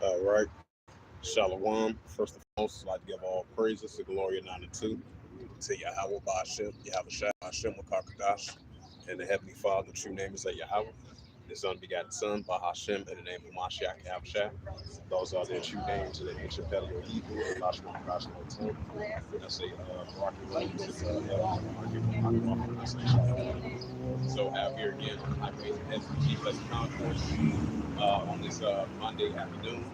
All right. Shalom. First and foremost, I'd like to give all praises to glory and honor to Yahweh Ba'ashem, Yahweh Shai Ba'ashem Wakakadash, and the Heavenly Father. The true name is Yahweh, His unbegotten Son, Bahashem, in the name of Mashiach Yahweh Shai. Those are their true names in the ancient Paleo Hebrew and Lashon Kodesh tongue. And I say, Rocky Road to I say Shalom. So out here again on the highways and heads to the Chief Lesson Concourse on this Monday afternoon,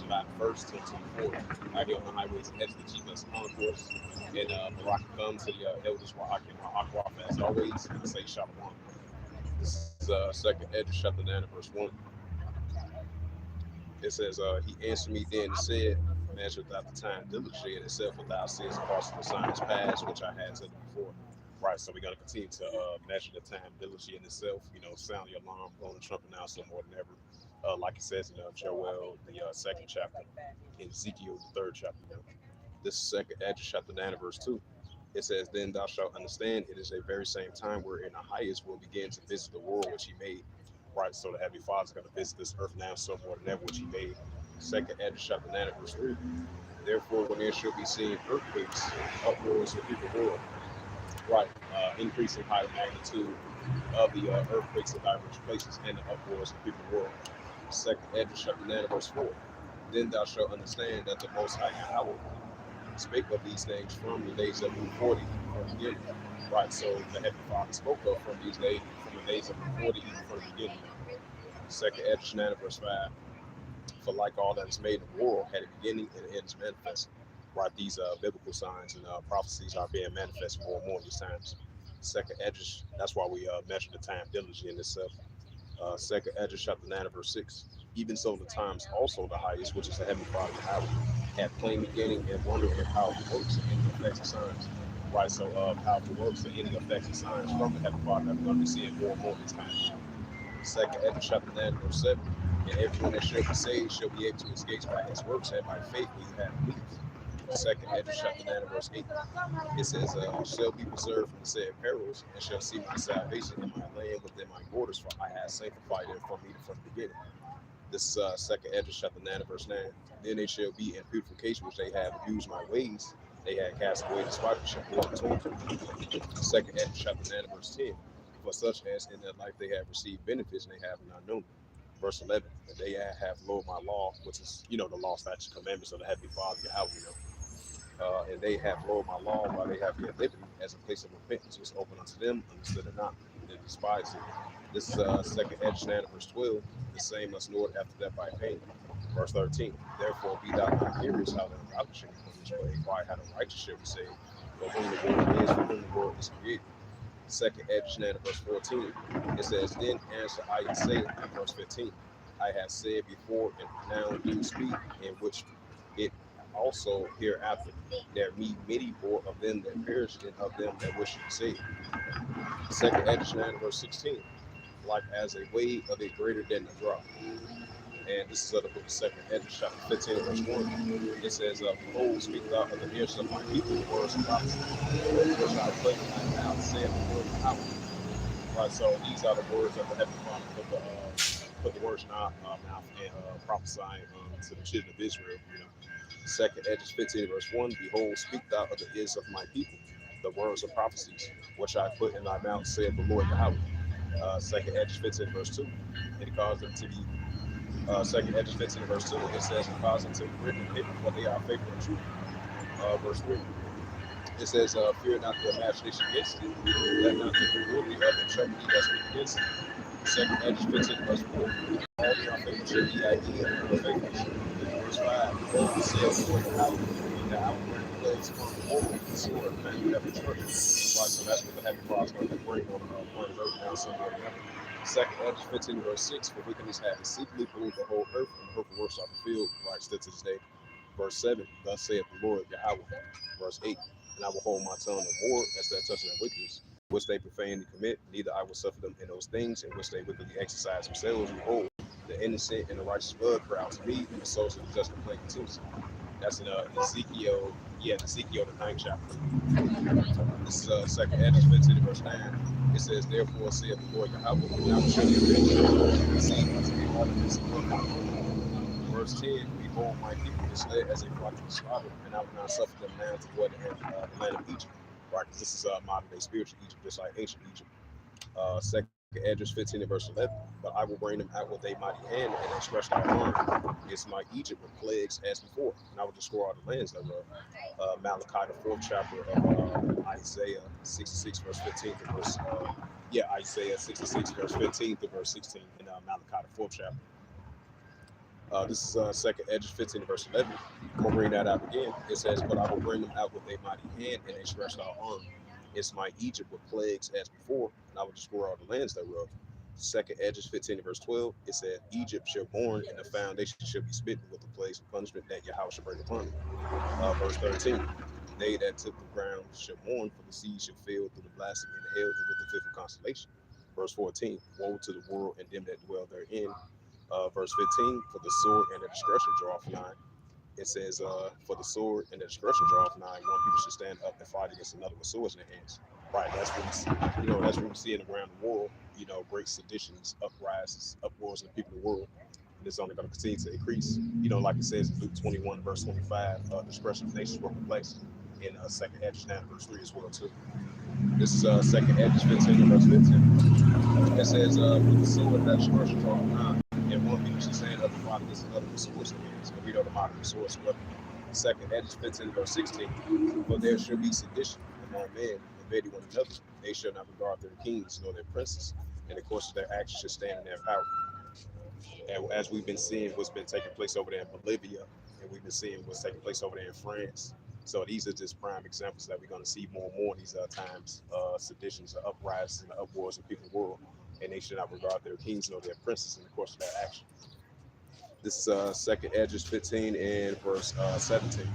July 1st, 2024. Out here on the highways and heads to the Chief Lesson Concourse. And Baraka comes to the elders Wahak and Wahak as always, and I say Shalom. This is second Edge chapter 9 verse 1. It says, he answered me then and said, measure without the time diligently in itself without sins across the signs past, which I had said before. Right, so we're going to continue to measure the time diligently in itself, sound the alarm, blowing the trumpet now some more than ever. Like it says in Joel, the second chapter, in Ezekiel, the third chapter. This is second Edge chapter 9 verse 2. It says, then thou shalt understand it is a very same time wherein the highest will begin to visit the world which he made. Right, so the Heavenly Father is going to visit this earth now some more than ever which he made. Second Edge chapter 9 verse 3. Therefore, when there shall be seen earthquakes, uproars of people world. Right, increasing higher magnitude of the earthquakes in diverse places and the uproars of people world. Second Edge chapter 9 verse 4. Then thou shalt understand that the Most High Yahweh spake of these things from the days of 40 from the beginning. Right, so the Heavenly Father spoke of from these days, from the days of 40 even from the beginning. Second Edge 9 verse 5. For like all that is made in the world had a beginning and an end is manifest. Right, these biblical signs and prophecies are being manifest more and more these times. Second Edge, that's why we measure the time diligently in itself. Second Edge chapter 9 verse 6. Even so the times also the highest, which is the Heavenly Father Yahweh, had plain beginning and wonder and powerful works and any effects and signs. Right, so powerful works and any effects and signs from the Heavenly Father that we're going to be seeing more and more this time. Second Edge chapter 9 verse 7. And everyone that shall be saved shall be able to escape by his works and by faith we have believed. Second Edge chapter 9 verse 8. It says, shall be preserved from the said perils and shall see my salvation in my land within my borders, for I have sanctified them from me from the beginning. This is second Edge chapter 9 verse 9. Then they shall be in purification which they have abused my ways. They had cast away the spot and shall walk between them. Second Edge chapter 9 verse 10. For such as in their life they have received benefits and they have not known. Verse 11. And they have lowered my law, which is, the law, statutes, commandments of the Heavenly Father, Yahweh, and they have lowered my law while they have yet liberty as a place of repentance was open unto them, understood it not, and they despised it. This is second Edge 9 verse 12. The same must Lord after that by pain. Verse 13. Therefore be thou not curious how the ungodly shall be punished, but inquire how the righteous shall be saved, for whom the world is, for whom the world is created. Second Edge 9 verse 14. It says, then answer I and say, verse 15, I have said before and now do speak, in which it also hereafter there meet many more of them that perish and of them that wish to be saved. Second Edge 9 verse 16. Like as a wave of it greater than a drop. And this is of the book of Second Edge chapter 15 verse 1. It says, behold, speak thou of the ears of my people the words of prophecy, which I put in my mouth, saith the word of power. Right, so these are the words of the Heavenly Father put the words in our mouth and prophesying to the children of Israel. Second Edge 15 verse 1. Behold, speak thou of the ears of my people the words of prophecies, which I put in thy mouth, saith the Lord Yahweh. Second Edge 15 verse 2. It caused them to be second Edge 15 verse 2. It says, it caused them to be written in paper, for they are faithful and true. Verse 3. It says, fear not the imagination against it, let not the glory of the tragedy that speak against it. Second Edge 15 verse 4. All the unfaithful shall be idea of faithfulness. Verse 5. It says, Lord Yahweh, that I will bring the plagues upon the whole of the sword, and you have destruction. Right, so that's what the Heavenly Father is going to bring on the earth now somewhere or another. Second Edge 15 verse 6. For wickedness hath secretly polluted the whole earth, and the hurtful works are fulfilled, right, still to this day. Verse 7. Thus saith the Lord Yahweh. Verse 8. And I will hold my tongue no more as they touching their wickedness, which they profanely commit, neither I will suffer them in those things in which they wickedly exercise themselves. Behold, the innocent and the righteous blood cry out to me, and the souls of the just complain continuously. That's in Ezekiel, Ezekiel the 9th chapter. This is second Edge 15 verse 9. It says, therefore saith the Lord Yahweh, now shall you see unto me all of this. verse 10, behold, my people is led as a flock to the slaughter, and I will not suffer them now to dwell in the land of Egypt. Right, because this is modern day spiritual Egypt, just like ancient Egypt. Second Edges 15 and verse 11. But I will bring them out with a mighty hand and a stretched out arm against my Egypt with plagues as before. And I will destroy all the lands thereof. Malachi, the fourth chapter of Isaiah 66, verse 15 to verse, Isaiah 66, verse 15 to verse 16 in Malachi, the fourth chapter. This is second Edges 15 to verse 11. I'm going to bring that out again. It says, but I will bring them out with a mighty hand and a stretched out arm. It's my Egypt with plagues as before, and I will destroy all the lands thereof. Second Edges 15 to verse 12, it said, Egypt shall born, and the foundation shall be smitten with the plagues of punishment that Yahweh shall bring upon it. Verse 13, they that took the ground shall mourn, for the sea shall fail through the blasting and the hail and with the fifth constellation. Verse 14, woe to the world and them that dwell therein. Verse 15, for the sword and the discretion draweth nigh. It says, for the sword and the discretion draweth nigh, one people should stand up and fight against another with swords in their hands. Right, that's what we see. That's what we see in around the world. Great seditions, uprises, uproars in the people of the world. And it's only going to continue to increase. Like it says in Luke 21, verse 25, the expression of nations will replace in second Edges 9, verse 3 as well, too. This is second Edges 15, verse 15. It says, with the sword and that discretion draweth nigh, and one people should stand up and fight against another with swords in their hands. But we know the modern swords weapon. Second Edges 15, verse 16. But there shall be sedition among men, invading one another. They shall not regard their kings nor their princes, and the course of their actions should stand in their power. And as we've been seeing what's been taking place over there in Bolivia, and we've been seeing what's taking place over there in France. So these are just prime examples that we're going to see more and more in these times, seditions, uprisings, and uproars in people in the world, and they should not regard their kings nor their princes in the course of their action. This is second Edges 15 and verse 17.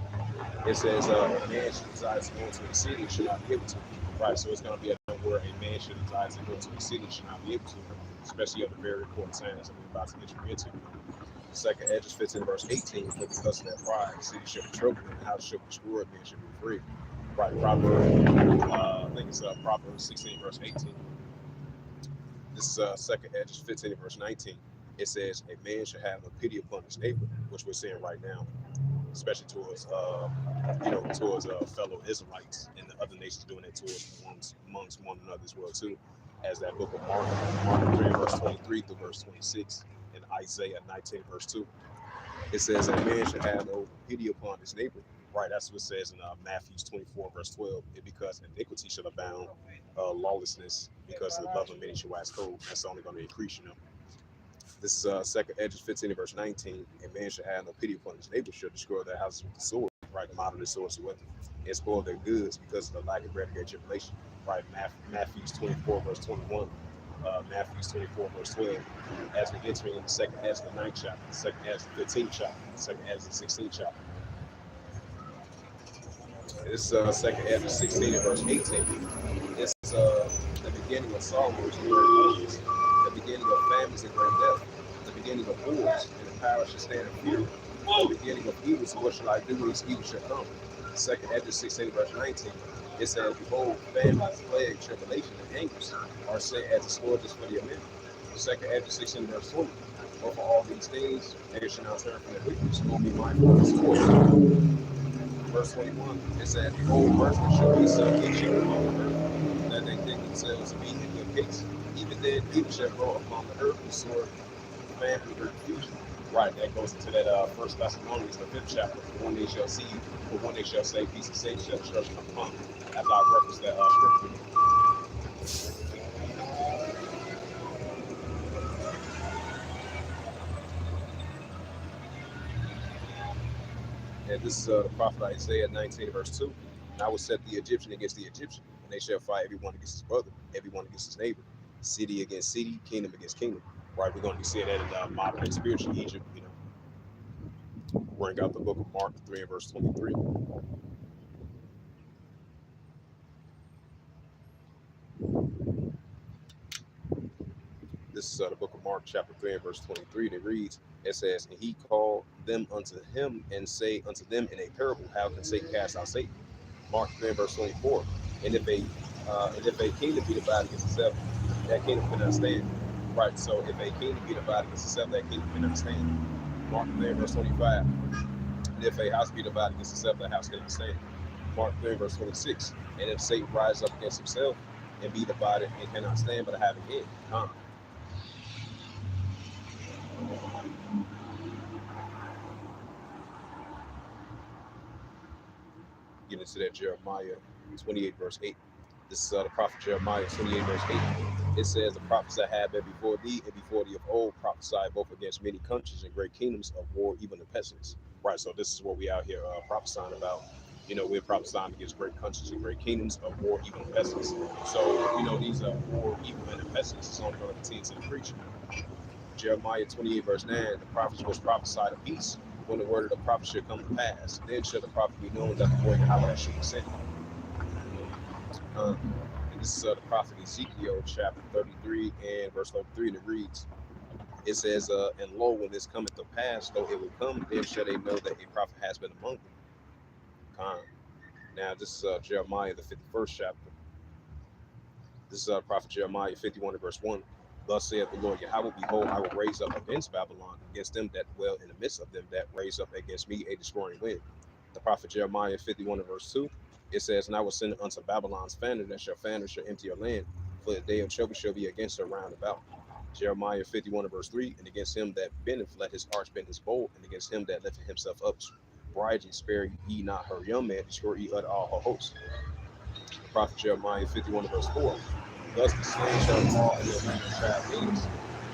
It says, a man should desire to go into the city and should not be able to. Right, so it's going to be a time where a man should desire to go to the city and should not be able to, especially of the very important signs that we're about to enter into. Second Edges 15 verse 18, but because of their pride, the city shall be troubled and the house shall be destroyed, men shall be free. Right, I think it's Proverbs 16 verse 18. This is second Edges 15 verse 19. It says, a man should have no pity upon his neighbor, which we're seeing right now, especially towards fellow Israelites and the other nations doing it towards amongst one another as well too, as that book of Mark 3 verse 23 through verse 26, and Isaiah 19 verse 2. It says, a man should have no pity upon his neighbor. Right, that's what it says in Matthew 24 verse 12. It because iniquity shall abound, lawlessness because of the love of many shall wax cold. That's only going to increase, This is second Edges 15 verse 19. A man should have no pity upon his neighbor, should destroy their houses with the sword, right? The modern sword weapon, and spoil their goods because of the lack of bread and tribulation, right? Matthew 24 verse 21, Matthew 24 verse 12. As we enter in the second Edges the 9th chapter, the second Edges the 15th chapter, the second Edges the 16th chapter. This second Edges 16 and verse 18. This is the beginning of sorrows and great illness, the beginning of famines and great death, the beginning of wars, and the power shall stand in fear. The beginning of evil, so what shall I do when this evil shall come? Second Edges 16 verse 19. It says, behold, famine, plague, tribulation, and anguish are set as the scourges for the men. Second Edges 16 verse 20. But for all these things, they shall not turn from their wickedness, nor be mindful of the scourge. Verse 21, it says, behold, virgins shall be salvation upon the earth, that they think themselves to be in good case. Even then, evil shall grow upon the earth, the sword, famine, and confusion. Right, that goes into that First Thessalonians, the 5th chapter. For when they shall see you, for when they shall say peace and safety shall destruction come upon them. After I reference that scripture. And this is the prophet Isaiah 19 verse 2. And I will set the Egyptian against the Egyptian, and they shall fight everyone against his brother, everyone against his neighbor, city against city, kingdom against kingdom. Right, we're going to be seeing that in modern day spiritual Egypt, Bring out the book of Mark 3 and verse 23. This is the book of Mark chapter 3 and verse 23. And it reads, it says, and he called them unto him and say unto them in a parable, how can Satan cast out Satan? Mark 3 and verse 24. And if a kingdom be divided against itself, that kingdom cannot stand. Right, so if a kingdom be divided against itself, that kingdom cannot stand. Mark 3, verse 25. And if a house be divided against itself, that house cannot stand. Mark 3, verse 26. And if Satan rise up against himself and be divided and cannot stand, but have an end. Get into that Jeremiah 28, verse 8. This is the prophet Jeremiah 28, verse 8. It says, the prophets that have been before thee and before thee of old prophesied both against many countries and great kingdoms of war, even the pestilence. Right, so this is what we out here prophesying about. We're prophesying against great countries and great kingdoms of war, even the pestilence. So, these are war, evil, and the pestilence is only going to continue to increase. Jeremiah 28, verse 9, the prophets which prophesied of peace, when the word of the prophet should come to pass, then shall the prophet be known that the Lord Yahweh should be sent. And this is the prophet Ezekiel chapter 33 and verse 33, and it reads, it says, and lo, when this cometh to pass, though it will come, then shall they know that a prophet has been among them. Now, this is Jeremiah, the 51st chapter. This is prophet Jeremiah 51 and verse 1. Thus saith the Lord Yahweh, behold, I will raise up against Babylon, against them that dwell in the midst of them that raise up against me a destroying wind. The prophet Jeremiah 51 and verse 2. It says, and I will send unto Babylon's fanner, that shall empty your land, for the day of trouble shall be against her round about. Jeremiah 51 and verse 3. And against him that bendeth, let his arch bend his bow, and against him that lifted himself up, bride spare ye not her young man, destroy ye all her hosts. The prophet Jeremiah 51 and verse 4. Thus the slain shall fall in the land of Chaldeans,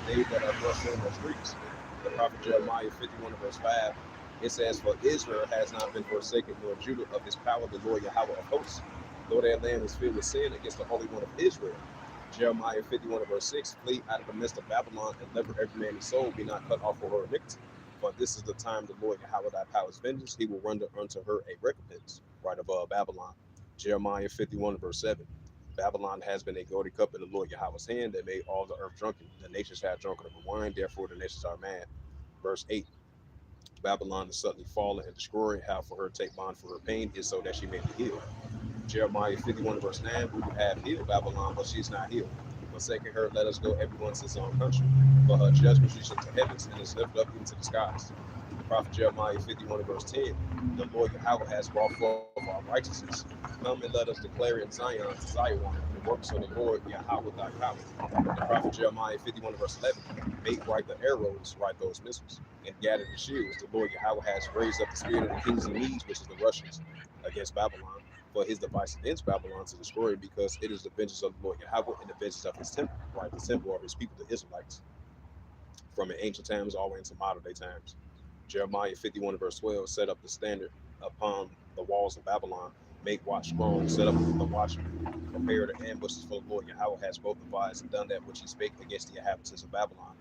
they that are thrust in the streets. The prophet Jeremiah 51 and verse 5. It says, for Israel has not been forsaken, nor Judah of his power, the Lord Yahweh of hosts, though their land was filled with sin against the Holy One of Israel. Jeremiah 51 and verse 6. Flee out of the midst of Babylon, and never every man his soul be not cut off for her iniquity. For this is the time the Lord Yahweh thy power's vengeance, he will render unto her a recompense. Right above Babylon. Jeremiah 51 verse 7. Babylon has been a golden cup in the Lord Yahweh's hand that made all the earth drunken. The nations have drunken of the wine, therefore the nations are mad. Verse 8. Babylon is suddenly fallen and destroyed. How for her take bond for her pain is so that she may be healed. Jeremiah 51 verse 9. We have healed Babylon, but she is not healed. Forsaking her, let us go everyone to his own country. For her judgment reaches to heavens and is lifted up into the skies. The prophet Jeremiah 51 verse 10. The Lord Yahweh has brought forth our righteousness. Come and let us declare in Zion, the works of the Lord Yahweh thy power. The prophet Jeremiah 51 verse 11. Make right the arrows, right those missiles, and gather the shields. The Lord Yahweh has raised up the spirit of the kings and Medes, which is the Russians, against Babylon, for his device against Babylon to destroy it, because it is the vengeance of the Lord Yahweh and the vengeance of his temple, right? The temple of his people, the Israelites, from in ancient times all the way into modern day times. Jeremiah 51 verse 12, set up the standard upon the walls of Babylon, make watch strong, set up the watchmen, prepare the ambushes, for the Lord Yahweh has both advised and done that which he spake against the inhabitants of Babylon.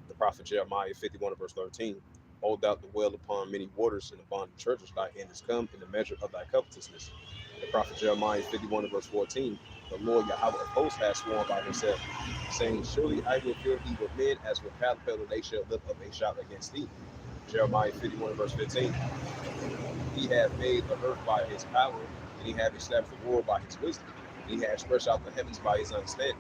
The prophet Jeremiah 51 verse 13, hold out the well upon many waters, and upon the treasures thy end is come, in the measure of thy covetousness. The prophet Jeremiah 51 verse 14, the Lord Yahweh of hosts has sworn by himself, saying, surely I will fill thee with men as with caterpillar, they shall lift up a shout against thee. Jeremiah 51 verse 15. He hath made the earth by his power, and he hath established the world by his wisdom, and he hath stretched out the heavens by his understanding.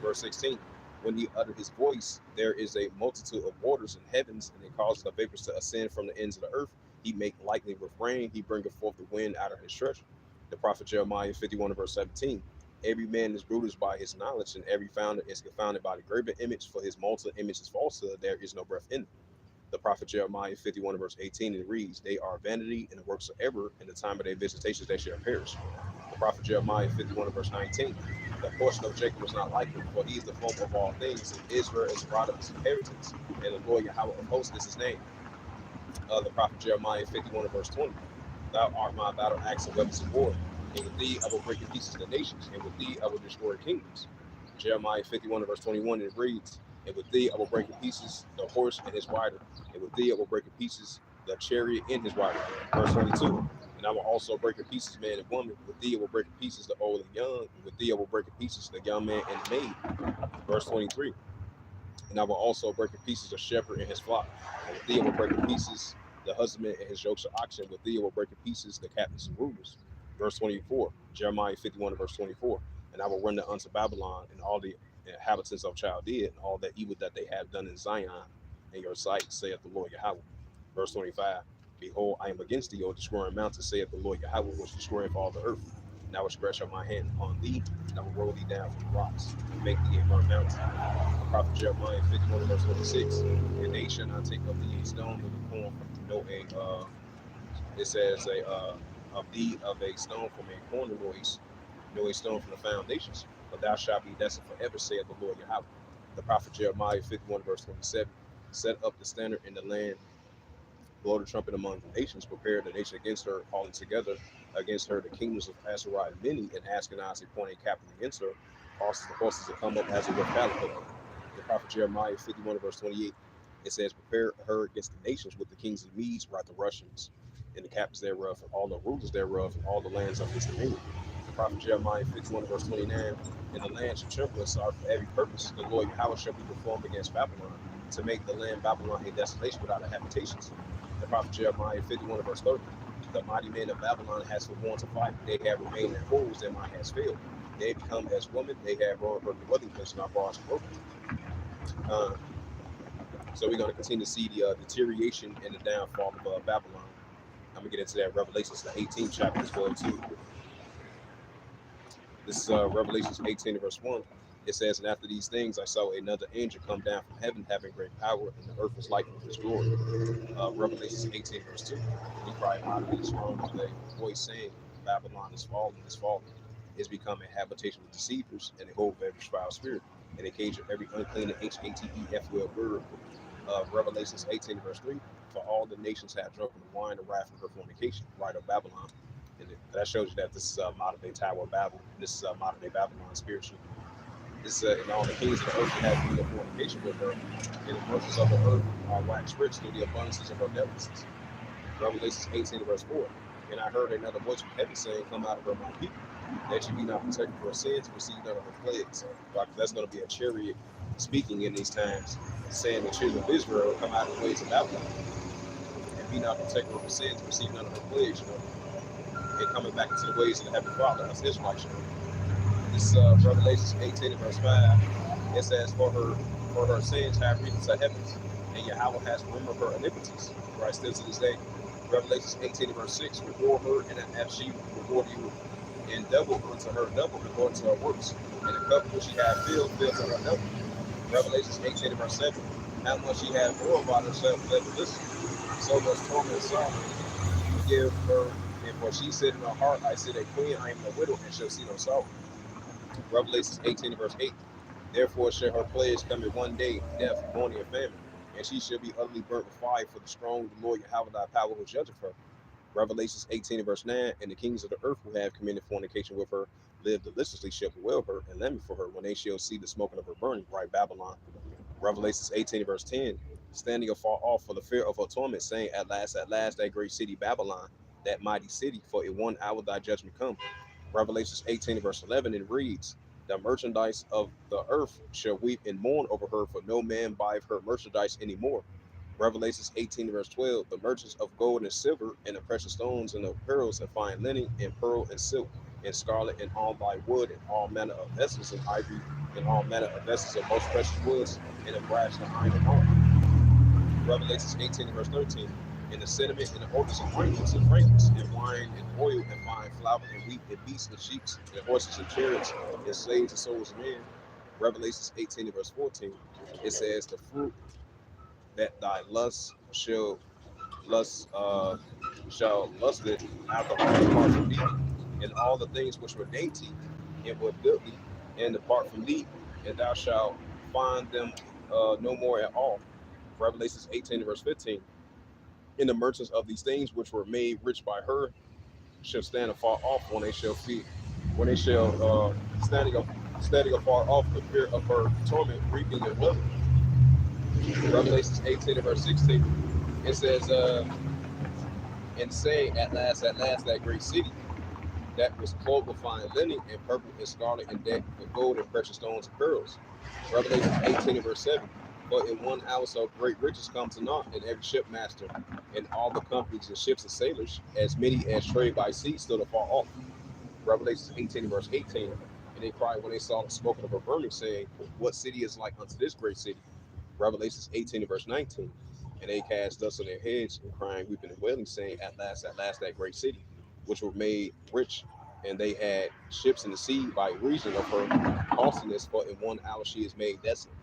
Verse 16. When he uttered his voice, there is a multitude of waters in heavens, and it causes the vapors to ascend from the ends of the earth. He make lightning with rain, he bringeth forth the wind out of his treasure. The prophet Jeremiah 51 verse 17. Every man is bruised by his knowledge, and every founder is confounded by the graven image, for his molten image is falsehood, there is no breath in it. The prophet Jeremiah 51 verse 18, it reads, they are vanity and the works of error, in the time of their visitations they shall perish. The prophet Jeremiah 51 verse 19, the portion of Jacob was not like him, for he is the foam of all things, and Israel is the rod of his inheritance, and the Lord Yahweh of hosts is his name. The prophet Jeremiah 51 verse 20, thou art my battle axe and weapons of war, and with thee I will break in pieces the nations, and with thee I will destroy kingdoms. Jeremiah 51 verse 21, it reads, and with thee I will break in pieces the horse and his rider, and with thee I will break in pieces the chariot and his rider. Verse 22, and I will also break in pieces man and woman, with thee I will break in pieces the old and young, and with thee I will break in pieces the young man and the maid. Verse 23, and I will also break in pieces the shepherd and his flock, and with thee I will break in pieces the husbandman and his yokes of oxen, with thee I will break in pieces the captains and rulers. Verse 24, Jeremiah 51 verse 24, and I will render unto Babylon and all the inhabitants of Chaldea and all that evil that they have done in Zion in your sight, saith the Lord Yahweh. Verse 25. Behold, I am against thee, O destroying mountain, saith the Lord Yahweh, which destroyeth all the earth. And I will stretch out my hand upon thee, and I will roll thee down from the rocks, and make thee a burnt mountain. The prophet Jeremiah 51 verse 26. And they shall not take of thee a stone of the corn from no it says of thee of a stone from a corner, nor a stone from the foundations, but thou shalt be desolate forever, saith the Lord Yahweh. The prophet Jeremiah 51 verse 27. Set up the standard in the land, blow the trumpet among the nations, prepare the nation against her, calling together against her the kingdoms of Azariah many, and Ashkenaz appointed captain against her, causes the horses to come up as a with battle. The prophet Jeremiah 51 verse 28, it says, prepare her against the nations with the kings of the Medes, right, the Russians, and the captains thereof, and all the rulers thereof, and all the lands of his dominion. The prophet Jeremiah 51 verse 29, and the land shall tremble and sorrow for every purpose. The Lord Yahweh shall be performed against Babylon, to make the land Babylon a desolation without a habitations. The prophet Jeremiah 51 verse 30, the mighty men of Babylon has forborne to fight. They have remained in holes, their mind has failed. They become as women, they have brought her dwelling place, and our bars broken. Uh, so we're going to continue to see the deterioration and the downfall of Babylon. I'm going to get into that Revelations, the 18th chapter as well, too. This is Revelations 18 verse 1. It says, and after these things I saw another angel come down from heaven, having great power, and the earth was lightened with his glory. Revelations 18 verse 2. He cried loudly and strong with a voice, saying, Babylon is fallen, is fallen. It's become a habitation of deceivers, and a hold of every foul spirit, and a cage of every unclean and HATEFL bird. Revelations 18 verse 3. For all the nations have drunken the wine of wrath of her fornication, right, of Babylon. And that shows you that this is modern day Tower of Babel. This is modern day Babylon spiritually. This and all the kings of the earth have been in fornication with her, and the merchants of the earth are waxed rich through the abundances of her delicacies. Revelations 18 verse 4. And I heard another voice from heaven saying, come out of her, my people, that you be not protected for sins, receive none of her plagues. Right? That's going to be a chariot speaking in these times, saying the children of Israel come out of the ways of Babylon and be not protected for sins, receive none of her plagues, and coming back into the ways of the Heavenly Father as Israelites. This Revelations 18 verse 5, it says, for her sins have reached the heavens, and Yahweh has remembered her iniquities. Right, still to this day. Revelations 18 verse 6, reward her, and as she reward you in double unto her double according to her works. And the cup which she had filled to her double. Revelations 18 verse 7, how much she had more about herself let her listen. So much torment and sorrow give her, and for she said in her heart, I said a queen, I am a widow, and shall see no sorrow. Revelations 18 verse 8, therefore shall her plagues come in one day, death, mourning, and famine, and she shall be utterly burnt with fire, for the strong the Lord Yahweh thy power will judge of her. Revelations 18 verse 9, and the kings of the earth who have committed fornication with her live deliciously shall bewail her and lament for her when they shall see the smoking of her burning, right, Babylon. Revelations 18 verse 10, standing afar off for the fear of her torment, saying, at last, that great city Babylon, that mighty city, for in 1 hour thy judgment come. Revelations 18 verse 11, it reads, the merchandise of the earth shall weep and mourn over her, for no man buyeth her merchandise anymore. Revelations 18 verse 12, the merchants of gold and silver, and the precious stones and the pearls, and fine linen, and pearl and silk, and scarlet, and all thy wood, and all manner of vessels, and ivory, and all manner of vessels of most precious woods, and of brass, and iron, and gold. Revelations 18 verse 13, and the cinnamon, and the odors of ointments, and fragrance, and wine, and oil, and fine flour, and wheat, and beasts, and sheep, and horses, and chariots, and slaves, and souls of men. Revelations 18 verse 14, it says, the fruit that thy lust shall lusted after all parts from thee, and all the things which were dainty and were goodly, and depart from thee, and thou shalt find them no more at all. Revelations 18 verse 15. And the merchants of these things which were made rich by her shall stand afar off when they shall standing afar off the fear of her torment, reaping and wailing. Revelations 18 verse 16. It says, and saying, at last, that great city that was clothed with fine linen, and purple, and scarlet, and decked with gold, and precious stones, and pearls. Revelation 18 verse 7. But in 1 hour so great riches come to naught, and every shipmaster, and all the companies and ships and sailors, as many as trade by sea, stood afar off. Revelation 18 verse 18. And they cried when they saw the smoke of her burning, saying, what city is like unto this great city? Revelations 18 verse 19. And they cast dust on their heads and crying, weeping, and wailing, saying, at last, that great city, which were made rich, and they had ships in the sea by reason of her costliness, for in 1 hour she is made desolate.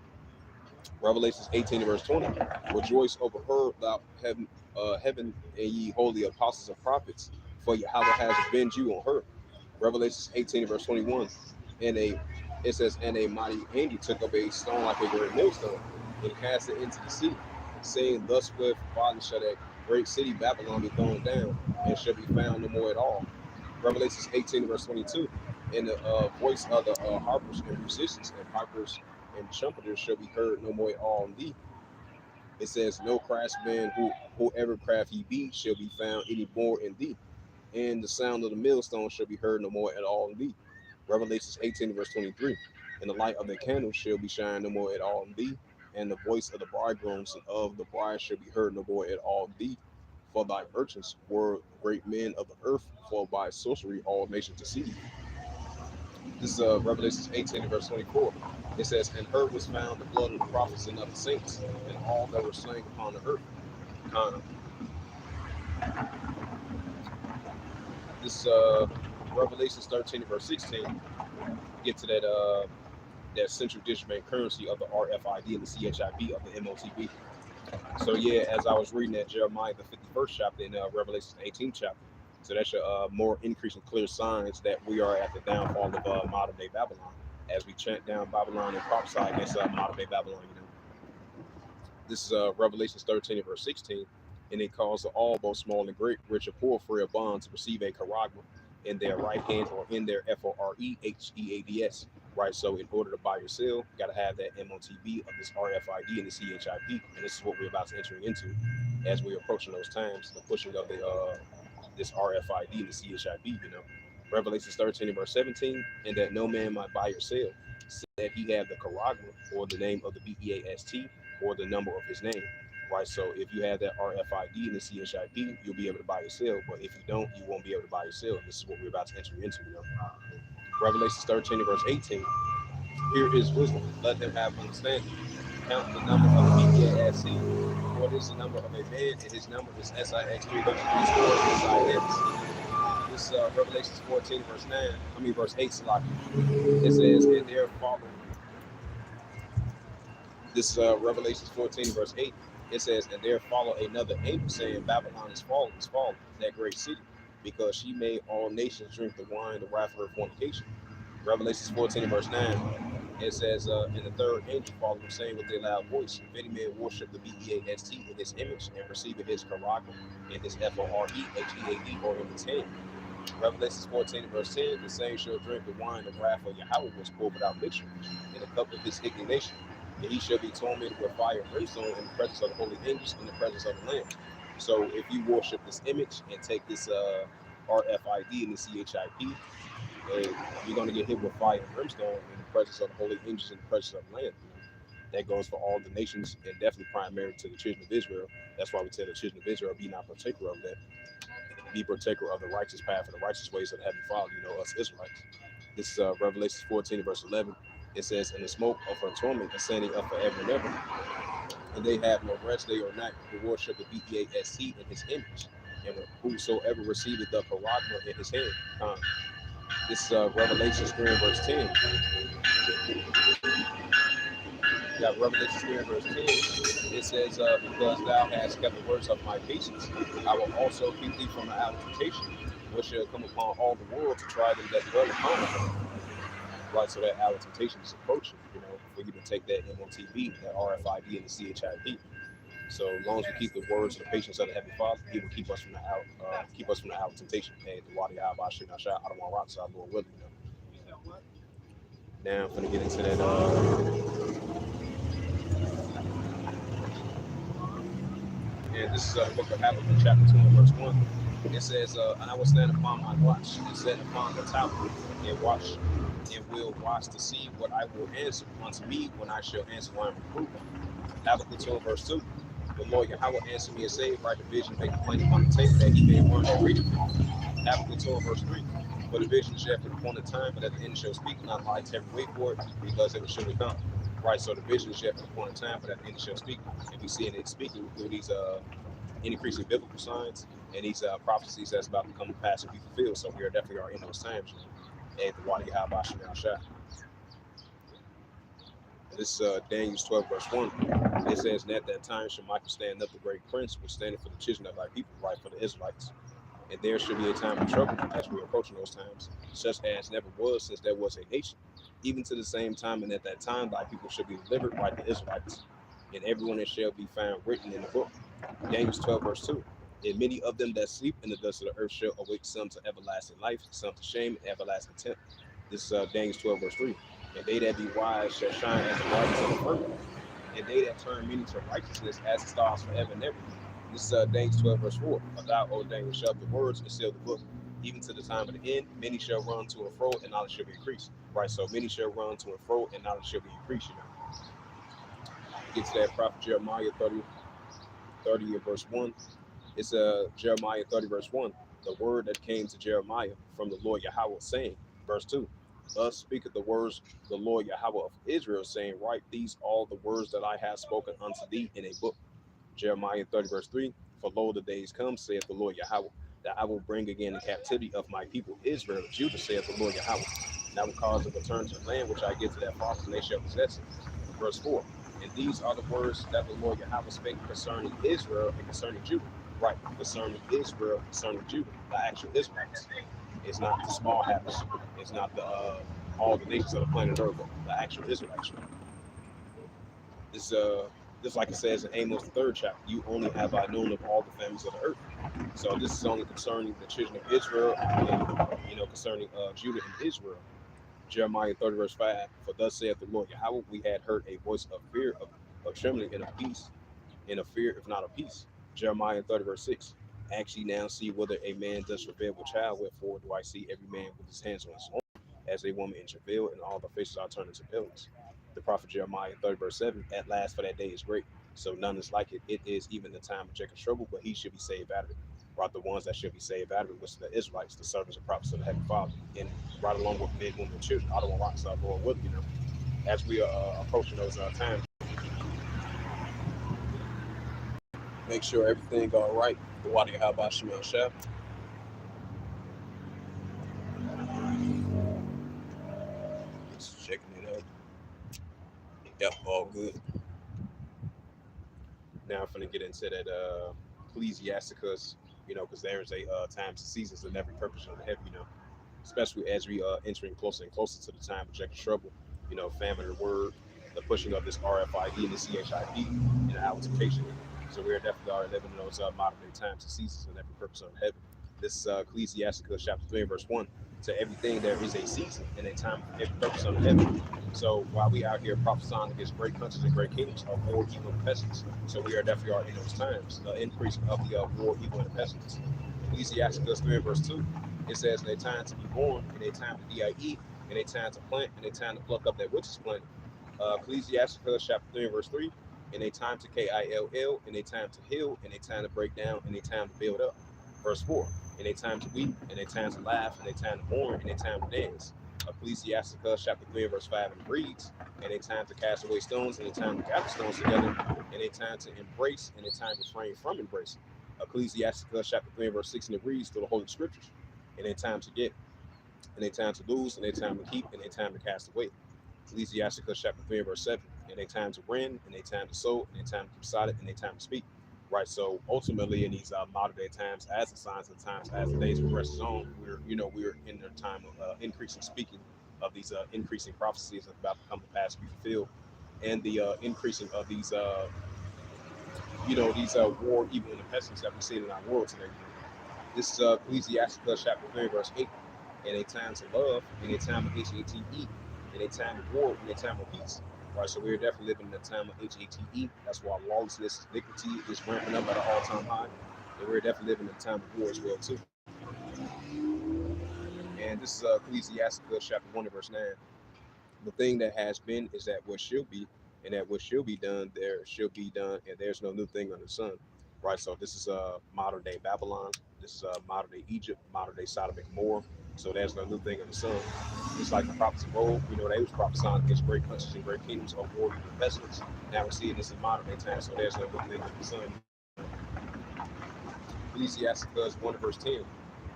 Revelations 18 and verse 20. Rejoice over her, thou heaven and ye holy apostles and prophets, for Yahweh has avenged you on her. Revelations 18 and verse 21. And it says, and a mighty angel took up a stone like a great millstone and cast it into the sea, saying, thus with violence shall that great city Babylon be thrown down, and shall be found no more at all. Revelations 18 verse 22. And the voice of the harpers and musicians and pipers and trumpeters shall be heard no more at all in thee. It says, no craftsman whoever craft he be shall be found any more in thee, and the sound of the millstone shall be heard no more at all in thee. Revelations 18 verse 23. And the light of the candle shall be shined no more at all in thee, and the voice of the bridegrooms and of the bride shall be heard no more at all in thee. For thy merchants were great men of the earth, for by sorcery all nations deceived. This is Revelation 18 verse 24. It says, and her was found the blood of the prophets and of the saints, and all that were slain upon the earth. Uh, this Revelation 13 verse 16. Get to that central district bank currency of the RFID and the CHIP of the MOTB. So yeah, as I was reading that Jeremiah the 51st chapter in Revelation 18th chapter, so that should more increase and clear signs that we are at the downfall of modern day Babylon, as we chant down Babylon and prophesy against modern day Babylon. This is Revelation 13 and verse 16, and it calls to all, both small and great, rich or poor, free or bond, to receive a charagma in their right hand or in their FOREHEADS. Right, so in order to buy or sell, you got to have that MOTB of this RFID and the CHIP, and this is what we're about to enter into as we're approaching those times, the pushing of the this RFID and the CHIP. Revelation 13 and verse 17, and that no man might buy or sell, said he had the charagma or the name of the BEAST or the number of his name. Right, so if you have that RFID and the CHIP, you'll be able to buy or sell. But if you don't, you won't be able to buy or sell. And this is what we're about to enter into. Revelation 13 and verse 18. Here is wisdom. Let them have understanding. Count the number of the BEAST, for it is the number of a man, and his number is SIX 334 SIX. This Revelation 14 verse 8, Salaki. It says, and there follow. This Revelation 14 verse 8. It says, and there follow another angel saying, Babylon is fallen, that great city, because she made all nations drink the wine, the wrath of her fornication. Revelations 14 verse 9. It says, and the third angel followed him, saying with a loud voice, if any man worship the BEAST in his image and receive his charagma in his FOREHEAD or in his hand. Revelations 14 verse 10, the same shall drink the wine of wrath of Yahweh, was poured without mixture, in the cup of his indignation. And he shall be tormented with fire and brimstone in the presence of the holy angels, in the presence of the Lamb. So if you worship this image and take this RFID and the CHIP, you're going to get hit with fire and brimstone in the presence of the holy angels, in the presence of the Lamb. That goes for all the nations, and definitely primary to the children of Israel. That's why we tell the children of Israel, be not partaker of that. Be partaker of the righteous path and the righteous ways of the Heavenly Father, us Israelites. This is Revelation 14 verse 11. It says, and the smoke of her torment ascending up forever and ever, and they have no rest day or night who worship the BEAST in his image, and whosoever receiveth the charagma in his hand. This is Revelation 3 verse 10. You got Revelation 3 verse 10. It says, because thou hast kept the words of my patience, I will also keep thee from the hour of temptation, which shall come upon all the world to try them that dwell upon them. Right, so that hour of temptation is approaching, for you to take that MOTB, that RFID, and the CHIP. So as long as we keep the words and the patience of the Heavenly Father, He will keep us from the hour of temptation. And the water I don't want rocks, so I Lord willing. Now I'm gonna get into that. And this is the book of Habakkuk, chapter 2, verse 1. It says, and I will stand upon my watch and set upon the tower and watch and will watch to see what I will answer unto me when I shall answer when I'm reproved. Habakkuk 2, verse 2. The Lord Yahweh answer me and say, write the vision, make a plain upon the table, that he may learn that readeth it. Habakkuk 2, verse 3. For the vision shall for the appointed time, but at the end shall speak, not lie, every wait for it, because it will surely come. right? So the vision is yet for the point in time, but at the end it shall speak. And we see it speaking through these increasing biblical signs and these prophecies that's about to come to pass and be fulfilled. So we are definitely are in those times. And the Wadi Habashim Al Shah. This Daniel 12, verse 1. It says, and at that time shall Michael stand up, the great prince, which standeth for the children of thy people, right, for the Israelites. And there should be a time of trouble as we are approaching those times, such as never was since there was a nation, even to the same time, and at that time thy people shall be delivered, right, the Israelites. And everyone that shall be found written in the book. Daniel 12, verse 2. And many of them that sleep in the dust of the earth shall awake, some to everlasting life, some to shame and everlasting contempt. This is Daniel 12, verse 3. And they that be wise shall shine as the brightness of the firmament, and they that turn many to righteousness as the stars forever and ever. This is Daniel 12, verse 4. But thou, O Daniel, shall have the words and seal the book, even to the time of the end. Many shall run to and fro, and knowledge shall be increased. Right, so many shall run to and fro, and knowledge shall be increased. Get to that prophet Jeremiah 30 verse 1. It's Jeremiah 30, verse 1. The word that came to Jeremiah from the Lord Yahweh, saying, verse 2. Thus speaketh the words the Lord Yahweh of Israel, saying, write these all the words that I have spoken unto thee in a book. Jeremiah 30, verse 3. For lo, the days come, saith the Lord Yahweh, that I will bring again the captivity of my people Israel, Judah, saith the Lord Yahweh. And I will cause them to return to the land which I give to their fathers, and they shall possess it. Verse 4. And these are the words that the Lord Yahweh spake concerning Israel and concerning Judah. Right, concerning Israel, concerning Judah, the actual Israelites. It's not the small habits. It's not the all the nations of the planet Earth, but the actual Israelites. This this like it says in Amos the third chapter, you only have I known of all the families of the earth. So this is only concerning the children of Israel and concerning Judah and Israel. Jeremiah 30 verse 5. For thus saith the Lord Yahweh, we had heard a voice of fear, of trembling, and of peace, and of fear, if not of peace. Jeremiah 30 verse 6. Actually now see whether a man does travail with child, wherefore do I see every man with his hands on his own, as a woman in travail, and all the faces are turned into pillars. The prophet Jeremiah 30 verse 7. At last, for that day is great, so none is like it. It is even the time of Jacob's trouble, but he should be saved out of it. Right, the ones that should be saved out of it, which are the Israelites, the servants and prophets of the Heavenly Father, and right along with men, women, and children. I don't want rocks up Lord with as we are approaching those times. Make sure everything all right. The water, how about Shemel Chef? Just checking it out. Yep, all good. Now I'm gonna get into that Ecclesiasticus, because there's a times and seasons in every purpose of the heaven, especially as we entering closer and closer to the time of Jacob's trouble, famine of the word, the pushing of this RFID and the CHIP, and the application. So we're definitely are living in those modern day times and seasons in every purpose of the heaven. This Ecclesiasticus chapter 3 verse 1. To everything there is a season and a time for every purpose of heaven. So while we out here prophesying against great countries and great kingdoms of war, evil, and pestilence, so we are definitely are in those times, the increase of the war, evil, and pestilence. Ecclesiasticus 3 verse 2. It says, in a time to be born, in a time to die, in a time to plant, in a time to pluck up that which is planted. Ecclesiasticus chapter 3 verse 3. In a time to kill, in a time to heal, in a time to break down, in a time to build up. Verse 4. In a time to weep, in a time to laugh, in a time to mourn, in a time to dance. Ecclesiasticus chapter 3 verse 5, and it reads, in a time to cast away stones, in a time to gather stones together, in a time to embrace, in a time to refrain from embracing. Ecclesiasticus chapter 3 verse 6, and it reads through the Holy Scriptures, in a time to get, in a time to lose, in a time to keep, in a time to cast away. Ecclesiasticus chapter 3 verse 7, in a time to win, in a time to sow, in a time to keep silent, in a time to speak. Right, so ultimately in these modern day times, as the signs of the times, as the days progresses on, we're in the time of increasing speaking of these increasing prophecies that are about to come to pass, be fulfilled, and the increasing of these these war, evil, and the pestilence that we see in our world today. This is Ecclesiasticus chapter 3 verse 8. In a time to love, in a time of HATE, in a time of war, in a time of peace. Right, so we're definitely living in a time of HATE. That's why lawlessness, iniquity is ramping up at an all-time high. And we're definitely living in a time of war as well, too. And this is Ecclesiasticus chapter 1 verse 9. The thing that has been is that what should be, and that what should be done, there should be done, and there's no new thing under the sun. Right, so this is modern day Babylon. This is modern day Egypt, modern day Sodom and Gomorrah. So there's no new thing in the sun. It's like the prophets of old, they was prophesying against great countries and great kingdoms of war and pestilence. Now we're seeing this in modern day times, so there's no new thing in the sun. Ecclesiastes 1 verse 10.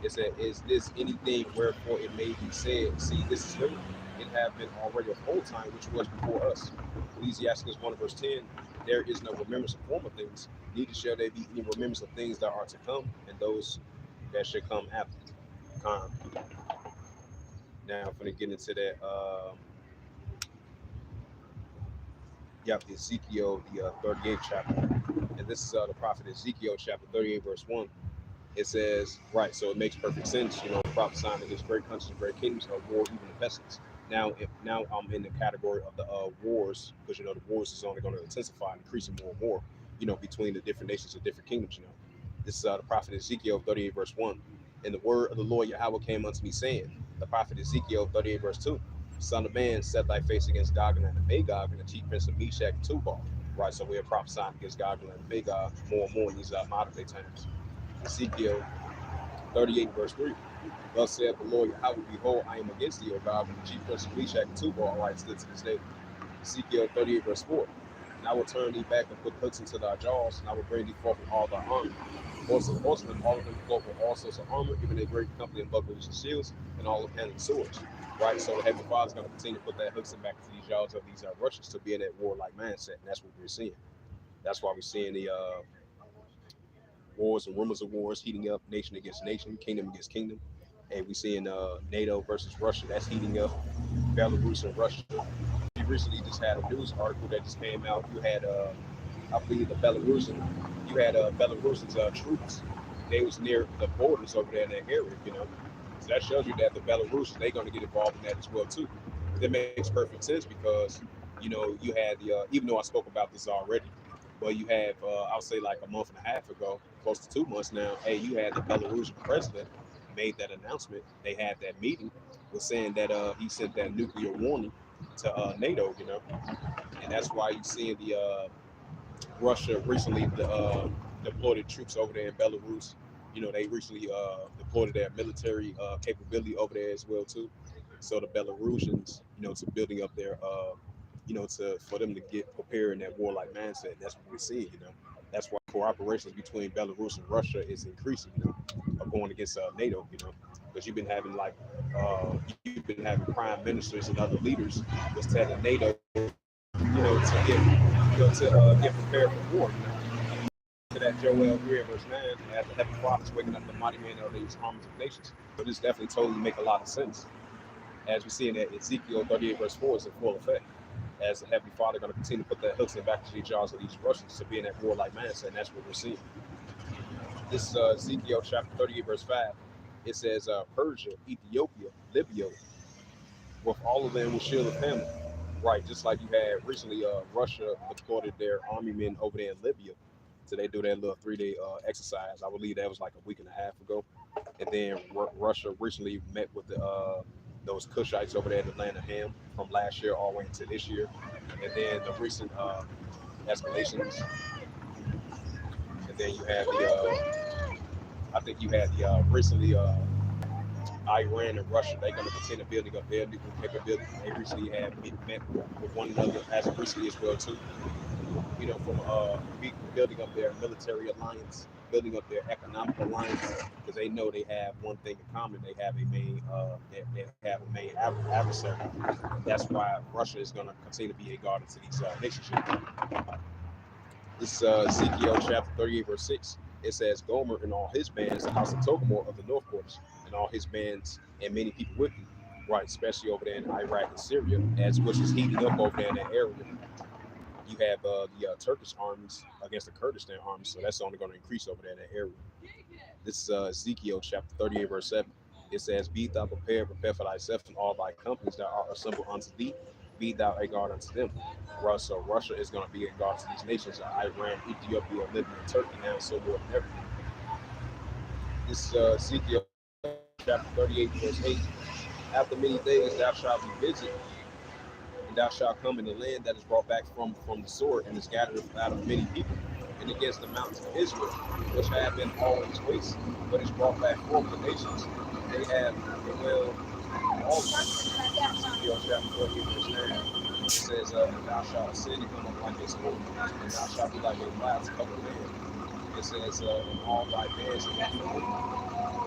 It said, "Is this anything wherefore it may be said, see, this is new? It have been already of old time, which was before us." Ecclesiastes 1 verse 10. "There is no remembrance of former things, neither shall there be any remembrance of things that are to come, and those that shall come after." Con. Now, I'm going to get into that. Ezekiel, the 38th chapter. And this is the prophet Ezekiel, chapter 38, verse 1. It says, right, so it makes perfect sense, prophesying against great countries and great kingdoms of war, even the pestilence. Now I'm in the category of the wars, because the wars is only going to intensify and increasing more and more, between the different nations and different kingdoms. This is the prophet Ezekiel 38 verse 1. "And the word of the Lord Yahweh came unto me, saying," the prophet Ezekiel 38 verse 2, "Son of man, set thy face against Gog and Magog, and the chief prince of Meshach and Tubal." Right, so we are prophesying against Gog and Magog more and more in these modern day times. Ezekiel 38 verse 3. "Thus saith the Lord Yahweh, behold, I am against thee, O God, and the chief prince of Meshach and Tubal." Right, still to this day. Ezekiel 38 verse 4. "And I will turn thee back and put hooks into thy jaws, and I will bring thee forth with all thy army. Horses and horsemen, all of them clothed with all sorts of armor, even a great company of bucklers and shields, and all of handling swords." Right, so the Heavenly Father is going to continue to put that hooks in back into these jaws of these Russians to be in that warlike mindset, and that's what we're seeing. That's why we're seeing the wars and rumors of wars heating up, nation against nation, kingdom against kingdom. And we're seeing NATO versus Russia, that's heating up, Belarus and Russia. We recently just had a news article that just came out. You had, I believe, Belarusian troops. They was near the borders over there in that area, So that shows you that the Belarusians, they're going to get involved in that as well too. That makes perfect sense because, you had even though I spoke about this already, but you have, I'll say like a month and a half ago, close to 2 months now, hey, you had the Belarusian president made that announcement. They had that meeting, was saying that he sent that nuclear warning to NATO, and that's why you're seeing the Russia recently deployed troops over there in Belarus. They recently deployed their military capability over there as well too. So the Belarusians, to building up their, for them to get prepared in that warlike mindset. That's what we're seeing. That's why cooperations between Belarus and Russia is increasing. Of going against NATO. Because you've been having prime ministers and other leaders was telling NATO, to get prepared for war. To that Joel 3 verse 9, as the heavenly Father is waking up the mighty men of these armies of nations. So this definitely totally make a lot of sense. As we see in that Ezekiel 38 verse 4 is in full effect. As the heavenly Father going to continue to put that hooks in back to the jaws of these Russians to be in that warlike mindset, and that's what we're seeing. This Ezekiel chapter 38 verse 5, it says Persia, Ethiopia, Libya, with all of them with shield of family. Right, just like you had recently, Russia deployed their army men over there in Libya. So they do that little 3-day exercise. I believe that was like a week and a half ago. And then Russia recently met with those Cushites over there in the land of Ham from last year all the way into this year. And then the recent escalations. And then you had I think you had the recently Iran and Russia. They're going to continue building up their nuclear capability. They recently have met with one another as of recently as well too. From building up their military alliance, building up their economic alliance, because they know they have one thing in common. They have a main, adversary. That's why Russia is going to continue to be a guard to these nations. This Ezekiel chapter 38 verse 6. It says, "Gomer and all his bands, the house of Togomor of the north quarters, and all his bands and many people with him." Right, especially over there in Iraq and Syria, as which is heating up over there in that area. You have the Turkish armies against the Kurdistan armies, so that's only going to increase over there in that area. This is Ezekiel chapter 38 verse 7. It says, "Be thou prepared, prepare for thyself and all thy companies that are assembled unto thee, be thou a guard unto them." Right, so Russia is going to be a guard to these nations, Iran, Ethiopia, Libya, and Turkey now, so more than ever. This Ezekiel chapter 38 verse 8. "After many days thou shalt be visited, and thou shalt come in the land that is brought back from the sword and is gathered out of many people." and against the mountains of Israel, which have been always waste, but is brought back forth the nations. They have dwelled all of them. Ezekiel chapter 48, verse 9. It says, and thou shalt ascend and come up like a smoke, and thou shalt be like a cloud to cover the land. It says, and all thy bands of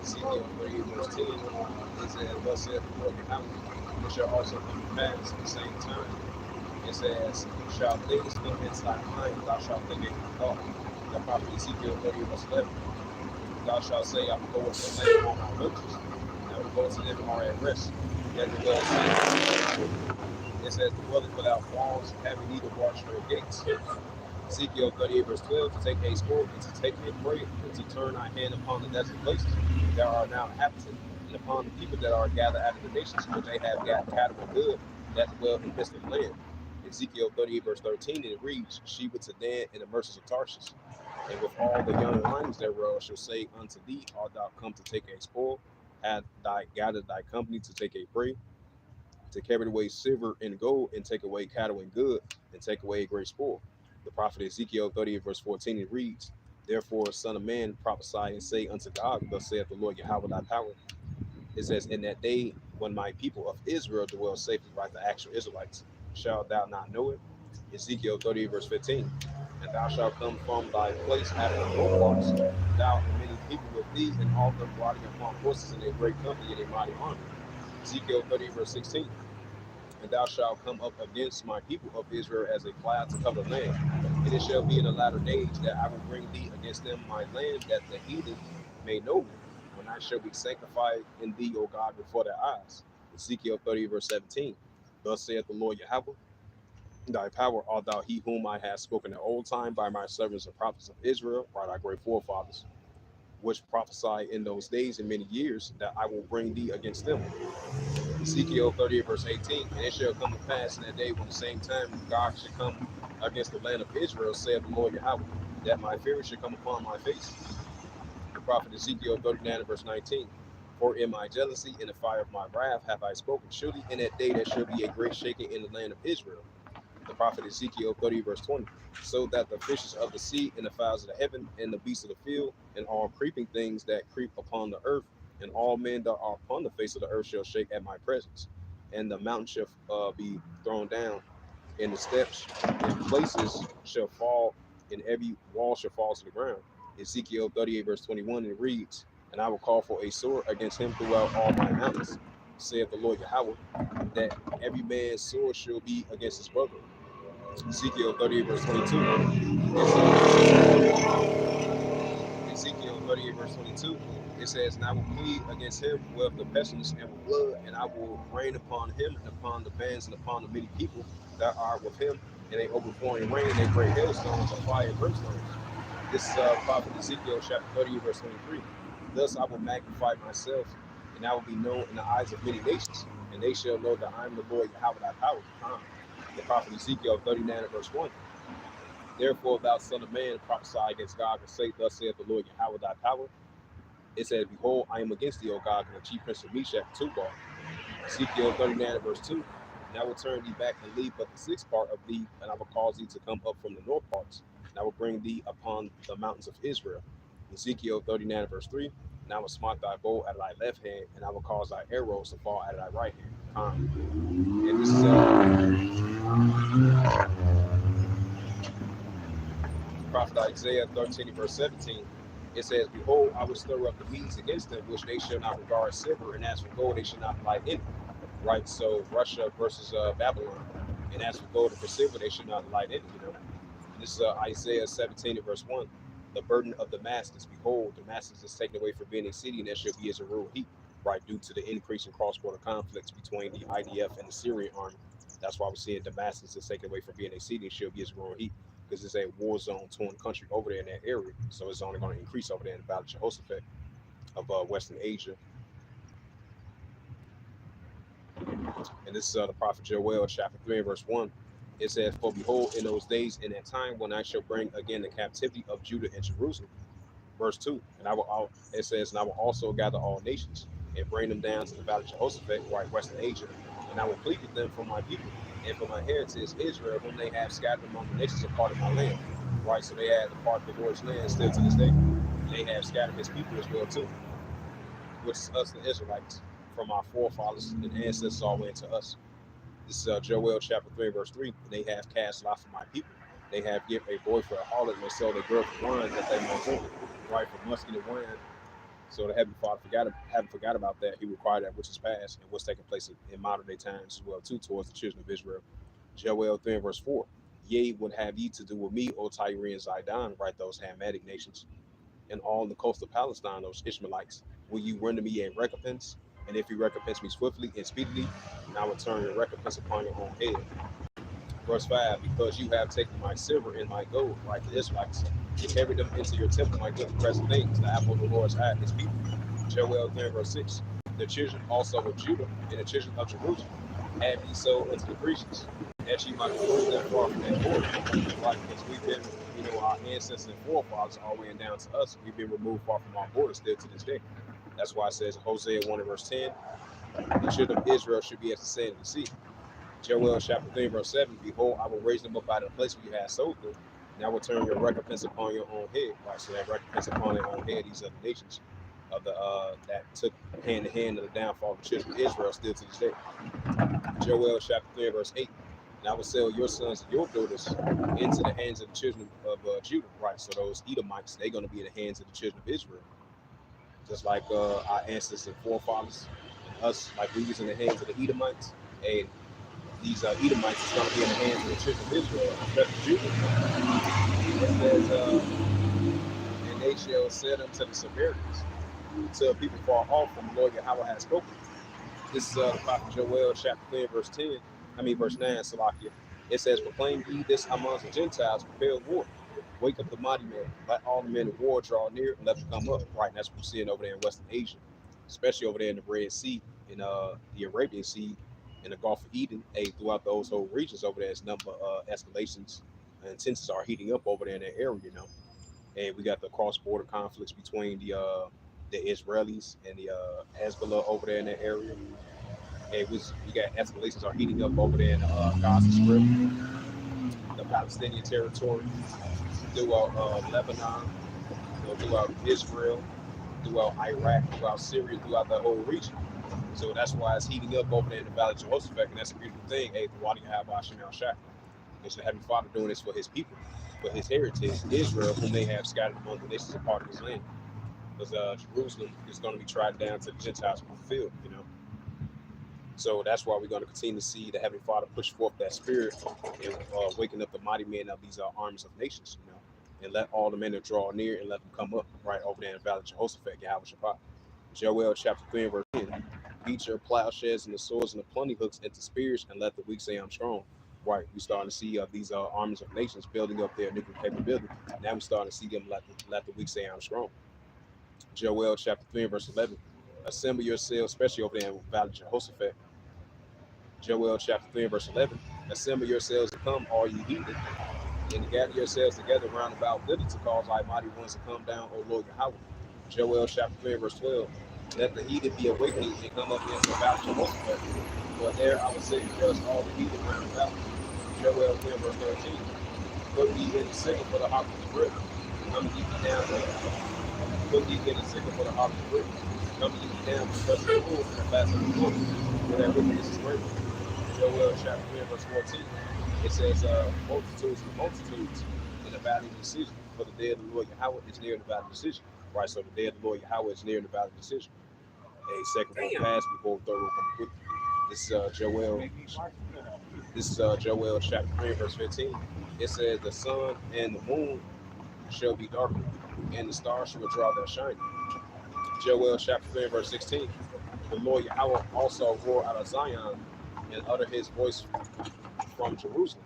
Ezekiel 48, verse 10. It says, thus saith the Lord Yahweh, it shall also come to pass at the same time. It says, shall things come into thy mind, thou shalt think a thought. The prophet Ezekiel 38, verse 11. Thou shalt say, I will go into the land on my riches, and I will go to them who are at rest. Yet the well says, it says, the dwelling without walls, having neither watch nor gates. Ezekiel 38, verse 12, to take a sword and to take a prey, and to turn thy hand upon the desert places that are now inhabited, and upon the people that are gathered out of the nations, which they have got cattle and good, that dwell in midst of the land. Ezekiel 38, verse 13, and it reads, Sheba to Dan and the merchants of Tarshish, and with all the young lions thereof shall say unto thee, art thou come to take a spoil? Have thy gathered thy company to take a prey? To carry away silver and gold, and take away cattle and good, and take away a great spoil. The prophet Ezekiel 38, verse 14, it reads, Therefore, son of man, prophesy and say unto God, thus saith the Lord Yahweh thy power. It says, in that day when my people of Israel dwell safely, right, the actual Israelites, shalt thou not know it? Ezekiel 38, verse 15. And thou shalt come from thy place out of the north parts, thou and many people with thee, and all of them riding upon horses in a great company in a mighty army. Ezekiel 38, verse 16. And thou shalt come up against my people of Israel as a cloud to cover the land. And it shall be in the latter days that I will bring thee against them my land, that the heathen may know me, when I shall be sanctified in thee, O God, before their eyes. Ezekiel 30, verse 17. Thus saith the Lord Yahweh, thy power art thou he whom I have spoken at old time by my servants and prophets of Israel, by thy great forefathers, which prophesy in those days and many years, that I will bring thee against them. Ezekiel 38, verse 18, and it shall come to pass in that day when the same time God shall come against the land of Israel, saith the Lord Yahweh, that my fury shall come upon my face. The prophet Ezekiel 39, verse 19, for in my jealousy and the fire of my wrath have I spoken. Surely in that day there shall be a great shaking in the land of Israel. The prophet Ezekiel 30, verse 20, so that the fishes of the sea and the fowls of the heaven and the beasts of the field and all creeping things that creep upon the earth and all men that are upon the face of the earth shall shake at my presence. And the mountain shall be thrown down, and the steps and places shall fall, and every wall shall fall to the ground. Ezekiel 38, verse 21, it reads, and I will call for a sword against him throughout all my mountains, saith the Lord Yahweh, that every man's sword shall be against his brother. Ezekiel 38, verse 22. Ezekiel 38, verse 22. It says, and I will plead against him with the pestilence and with blood, and I will rain upon him and upon the bands and upon the many people that are with him, and a overflowing rain and great hailstones of fire and brimstones. This is prophet Ezekiel chapter 38, verse 23. Thus I will magnify myself, and I will be known in the eyes of many nations, and they shall know that I am the Lord Yahweh thy power. The prophet Ezekiel 39, verse 1. Therefore, thou son of man, prophesy against God, and say, thus saith the Lord Yahweh thy power. It says, behold, I am against thee, O God, and the chief prince of Meshach, Tubal. Ezekiel 39, verse 2. And I will turn thee back and leave but the sixth part of thee, and I will cause thee to come up from the north parts, and I will bring thee upon the mountains of Israel. Ezekiel 39, verse 3. And I will smite thy bow at thy left hand, and I will cause thy arrows to fall at thy right hand. And this is prophet Isaiah 13, verse 17. It says, behold, I will stir up the Medes against them, which they shall not regard silver, and as for gold, they shall not delight in it. Right? So Russia versus Babylon. And as for gold and for silver, they should not delight in it, you know. And this is Isaiah 17 and verse 1. The burden of Damascus, behold, Damascus is taken away from being a city, and there shall be as a rural heap, right, due to the increase in cross-border conflicts between the IDF and the Syrian army. That's why we're seeing Damascus is taken away from being a city, and shall be as a rural heap, because it's a war zone torn country over there in that area. So it's only going to increase over there in the Valley of Jehoshaphat of Western Asia. And this is the prophet Joel, chapter 3, verse 1. It says, for behold, in those days, in that time, when I shall bring again the captivity of Judah and Jerusalem. Verse 2. And it says, and I will also gather all nations and bring them down to the Valley of Jehoshaphat, right, Western Asia. And I will plead with them for my people and for my heritage Israel, whom they have scattered among the nations of part of my land. right? So they had the part of the Lord's land still to this day. They have scattered his people as well too, which is us, the Israelites, from our forefathers and ancestors all the way into us. This is Joel chapter 3, verse 3. They have cast lots for my people. They have given a boy for a harlot and they sold a girl for wine that they might drink, right? For musky and wine. So the Heavenly Father haven't forgot about that. He required that which is past and what's taking place in modern day times as well too towards the children of Israel. Joel 3 verse 4. Yea, would have ye to do with me, O Tyre and Zidon, right? Those Hamitic nations, and all the coast of Palestine, those Ishmaelites. Will you render me a recompense? And if you recompense me swiftly and speedily, and I will turn your recompense upon your own head. Verse 5, because you have taken my silver and my gold, like the Israelites, you carried them into your temple, my good and present things, the apple of the Lord's eye, his people. Joel 3, verse 6, the children also of Judah and the children of Jerusalem have ye sold unto the Grecians, that ye might remove them far from that border. Right, because we've been, our ancestors and forefathers all the way down to us, we've been removed far from our border still to this day. That's why it says in Hosea 1 and verse 10, the children of Israel should be as the sand of the sea. Joel chapter 3, verse 7, behold, I will raise them up out of the place where you have sold them, and I will turn your recompense upon your own head. Right, so that recompense upon their own head, these other nations of the that took hand in hand of the downfall of the children of Israel still to this day. Joel chapter 3, verse 8, and I will sell your sons and your daughters into the hands of the children of Judah. Right, so those Edomites, they're going to be in the hands of the children of Israel. Just like our ancestors and forefathers, and us, like we was in the hands of the Edomites, and these Edomites is going to be in the hands of the children of Israel, especially Judah. It says, and they shall say unto the Samaritans, to people far off from the Lord Yahweh has spoken. This is the prophet Joel chapter 3, verse 9, Salakia. It says, proclaim ye this amongst the Gentiles, prepare war. Wake up the mighty man, let all the men of war draw near and let them come up. Right, and that's what we're seeing over there in Western Asia, especially over there in the Red Sea, in the Arabian Sea, in the Gulf of Eden, throughout those whole regions over there, as number escalations and tensions are heating up over there in that area. And we got the cross-border conflicts between the Israelis and the Hezbollah over there in that area. And we got escalations are heating up over there in the Gaza Strip, the Palestinian territory, throughout Lebanon, throughout Israel, throughout Iraq, throughout Syria, throughout the whole region. So that's why it's heating up over there in the Valley of Jehoshaphat, and that's a beautiful thing. Hey, the Wadi Yahweh Shem Shah. It's the Heavenly Father doing this for his people, for his heritage, Israel, whom they have scattered among the nations of part of his land. Because Jerusalem is going to be trodden down to the Gentiles fulfilled. So that's why we're going to continue to see the Heavenly Father push forth that spirit and waking up the mighty men of these armies of nations, and let all the men that draw near and let them come up right over there in the Valley of Jehoshaphat, Yahweh Shabbat. Joel chapter 3 and verse 10. Beat your plowshares and the swords and the plenty hooks into spears and let the weak say I'm strong. Right, we starting to see these armies of nations building up their nuclear capability. Now we starting to see them let the weak say I'm strong. Joel chapter 3 and verse 11. Assemble yourselves, especially over there in the Valley of Jehoshaphat. Joel chapter 3 and verse 11. Assemble yourselves and come, all ye heathen, and gather yourselves together round about thither to cause thy mighty ones to come down, O Lord Yahweh. Joel chapter 3 and verse 12. Let the heathen be awakening and come up into the Valley of Jehoshaphat. For there I will set just all the heathen round about. Joel 3 and verse 13. Put ye in the sickle for the hop of the river. Come ye down there. Put ye in the sickle for the hop of the river. Come ye down because of the wolf and the fast of the wolf. For that wickedness is great. Joel chapter 3 verse 14. It says, multitudes and multitudes in the valley of decision. For the day of the Lord Yahweh is near in the valley of decision. Right, so the day of the Lord Yahweh is near in the valley of decision. A second will pass before the third will come quick. This is Joel. This is Joel chapter 3 verse 15. It says, the sun and the moon shall be darkened, and the stars shall withdraw their shining. Joel chapter 3 verse 16. The Lord Yahweh also roar out of Zion and utter his voice from Jerusalem.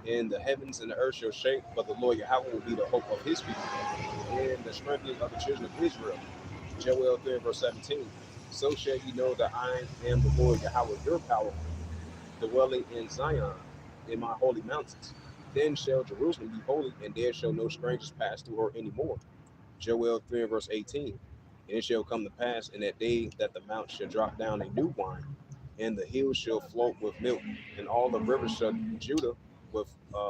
And the heavens and the earth shall shake, but the Lord Yahweh will be the hope of his people and the strengthening of the children of Israel. Joel 3 verse 17. So shall ye know that I am the Lord Yahweh your power, dwelling in Zion, in my holy mountains. Then shall Jerusalem be holy, and there shall no strangers pass through her any more. Joel 3 verse 18. And it shall come to pass in that day that the mount shall drop down a new wine, and the hills shall float with milk, and all the rivers shall Judah with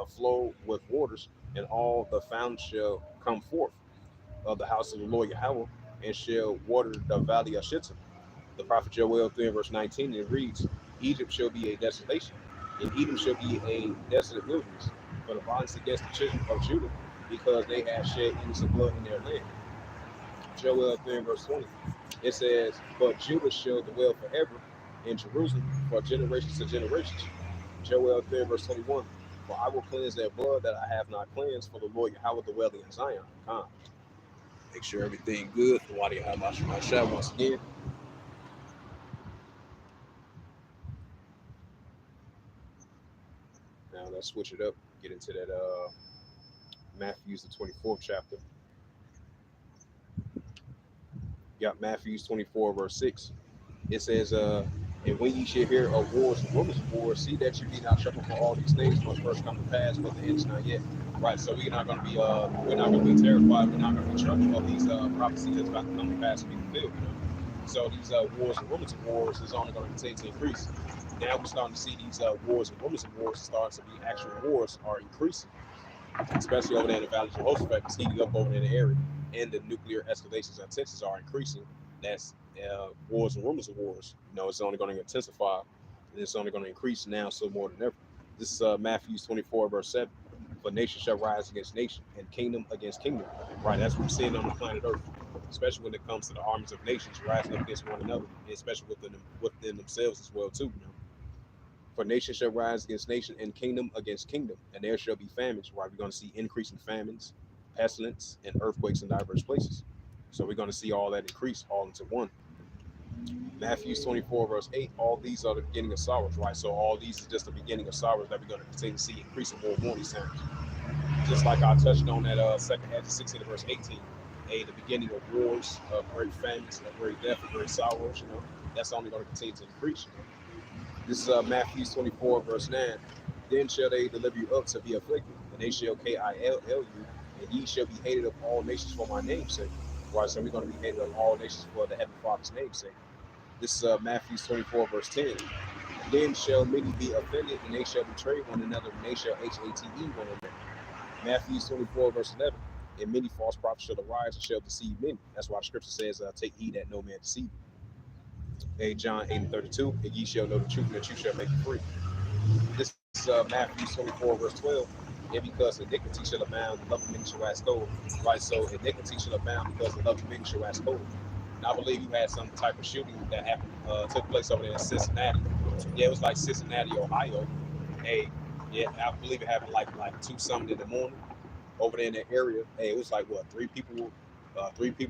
flow with waters, and all the found shall come forth of the house of the Lord Yahweh, and shall water the valley of Shittim. The prophet Joel 3 verse 19, it reads, Egypt shall be a desolation, and Edom shall be a desolate wilderness, for the violence against the children of Judah, because they have shed innocent blood in their land. Joel 3 verse 20, it says, But Judah shall dwell forever in Jerusalem for generations to generations. Joel 3 verse 21, For I will cleanse their blood that I have not cleansed, for the Lord Yahweh dwelling in Zion. Make sure everything good. The water have my shot once again. Now let's switch it up. Get into that Matthew's the 24th chapter. You got Matthew's 24 verse 6. It says, and when ye shall hear of wars and rumors of wars, see that you be not troubled, for all these things must first come to pass, but the end is not yet. Right. So we're not going to be terrified. We're not going to be troubled of these prophecies that's about to come to pass and be fulfilled. You know? So these wars and rumors of wars is only going to continue to increase. Now we're starting to see these wars and rumors of wars start to be actual wars are increasing, especially over there in the Valley of Jehoshaphat. It's heating up over there in the area, and the nuclear escalations and tensions are increasing. That's wars and rumors of wars. You know, it's only going to intensify, and it's only going to increase now so more than ever. This is Matthew 24 verse 7. For nation shall rise against nation, and kingdom against kingdom. Right, that's what we're seeing on the planet Earth, especially when it comes to the armies of nations rising up against one another, and especially within themselves as well too. You know? For nation shall rise against nation, and kingdom against kingdom, and there shall be famines. Right, we're going to see increasing famines, pestilence, and earthquakes in diverse places. So we're going to see all that increase all into one. Matthew 24 verse 8, all these are the beginning of sorrows, right? So all these is just the beginning of sorrows that we're going to continue to see increasing more and more these times. Just like I touched on that second Hedges 16 verse 18, the beginning of wars, of great famines, of great death, of great sorrows, you know, that's only going to continue to increase. You know? This is Matthew 24 verse 9, then shall they deliver you up to be afflicted, and they shall kill you, and ye shall be hated of all nations for my name's sake. Right, so we're going to be hated of all nations for the Heavenly Father's name's sake. This is Matthew 24 verse 10. Then shall many be offended, and they shall betray one another, and they shall hate one another. Matthew 24 verse 11. And many false prophets shall arise and shall deceive many. That's why the scripture says, take heed that no man deceive you. John 8 and 32. And ye shall know the truth, and the truth shall make you free. This is Matthew 24 verse 12. And because iniquity shall abound, the love of many shall wax cold. Right, so iniquity shall abound because the love of many shall wax cold. And I believe you had some type of shooting that happened, took place over there in Cincinnati. Yeah, it was like Cincinnati, Ohio. Hey, yeah, I believe it happened like 2 something in the morning over there in that area. Hey, it was like what, three people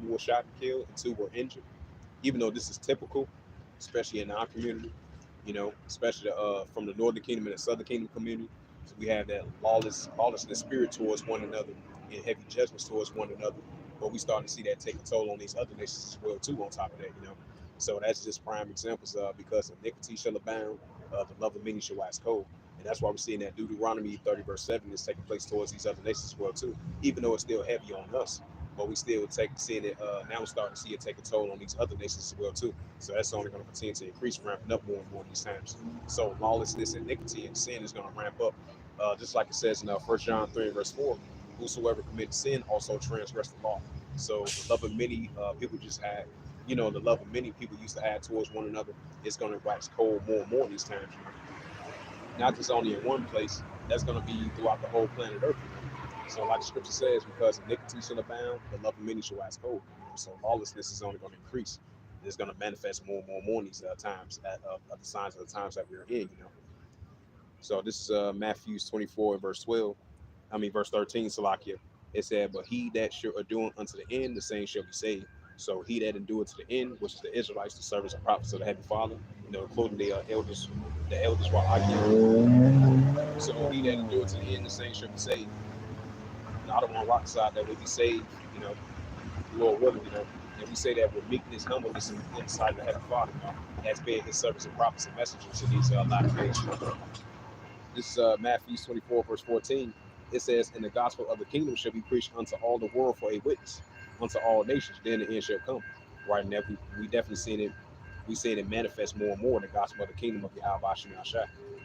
were shot and killed, and 2 were injured. Even though this is typical, especially in our community, you know, especially from the Northern Kingdom and the Southern Kingdom community, so we have that lawlessness spirit towards one another and heavy judgments towards one another. But we starting to see that take a toll on these other nations as well too. On top of that, you know, so that's just prime examples of because iniquity shall abound, the love of many shall wax cold. And that's why we're seeing that Deuteronomy 30 verse 7 is taking place towards these other nations as well too, even though it's still heavy on us. But we still seeing it now. We're starting to see it take a toll on these other nations as well too. So that's only going to continue to increase, ramping up more and more these times. So lawlessness, iniquity, and sin is going to ramp up, just like it says in 1 John 3 verse 4. Whosoever commits sin also transgress the law. So the love of many people just had, you know, the love of many people used to have towards one another is going to wax cold more and more these times. You know? Not just only in one place, that's going to be throughout the whole planet Earth. So like the scripture says, because iniquity shall abound, the love of many shall wax cold. So lawlessness is only going to increase. It's going to manifest more and more in these times, of the signs of the times that we're in, you know. So this is Matthew 24 verse 12. Verse 13, Salakia. It said, but he that shall endure unto the end, the same shall be saved. So he that endured to the end, which is the Israelites, the servants and prophets of the Heavenly Father, you know, including the elders were Akim. So he that endured to the end, the same shall be saved. And I don't want to rock side that we be saved, you know, Lord willing, you know. And we say that with meekness, humbleness, and inside of the Heavenly Father, you know, as being his servants and prophets and messengers in these latter days. This is Matthew 24, verse 14. It says, and the gospel of the kingdom shall be preached unto all the world for a witness, unto all nations, then the end shall come. Right now, we definitely seen it we see it manifest more and more in the gospel of the kingdom of Yahweh Shemel Shai.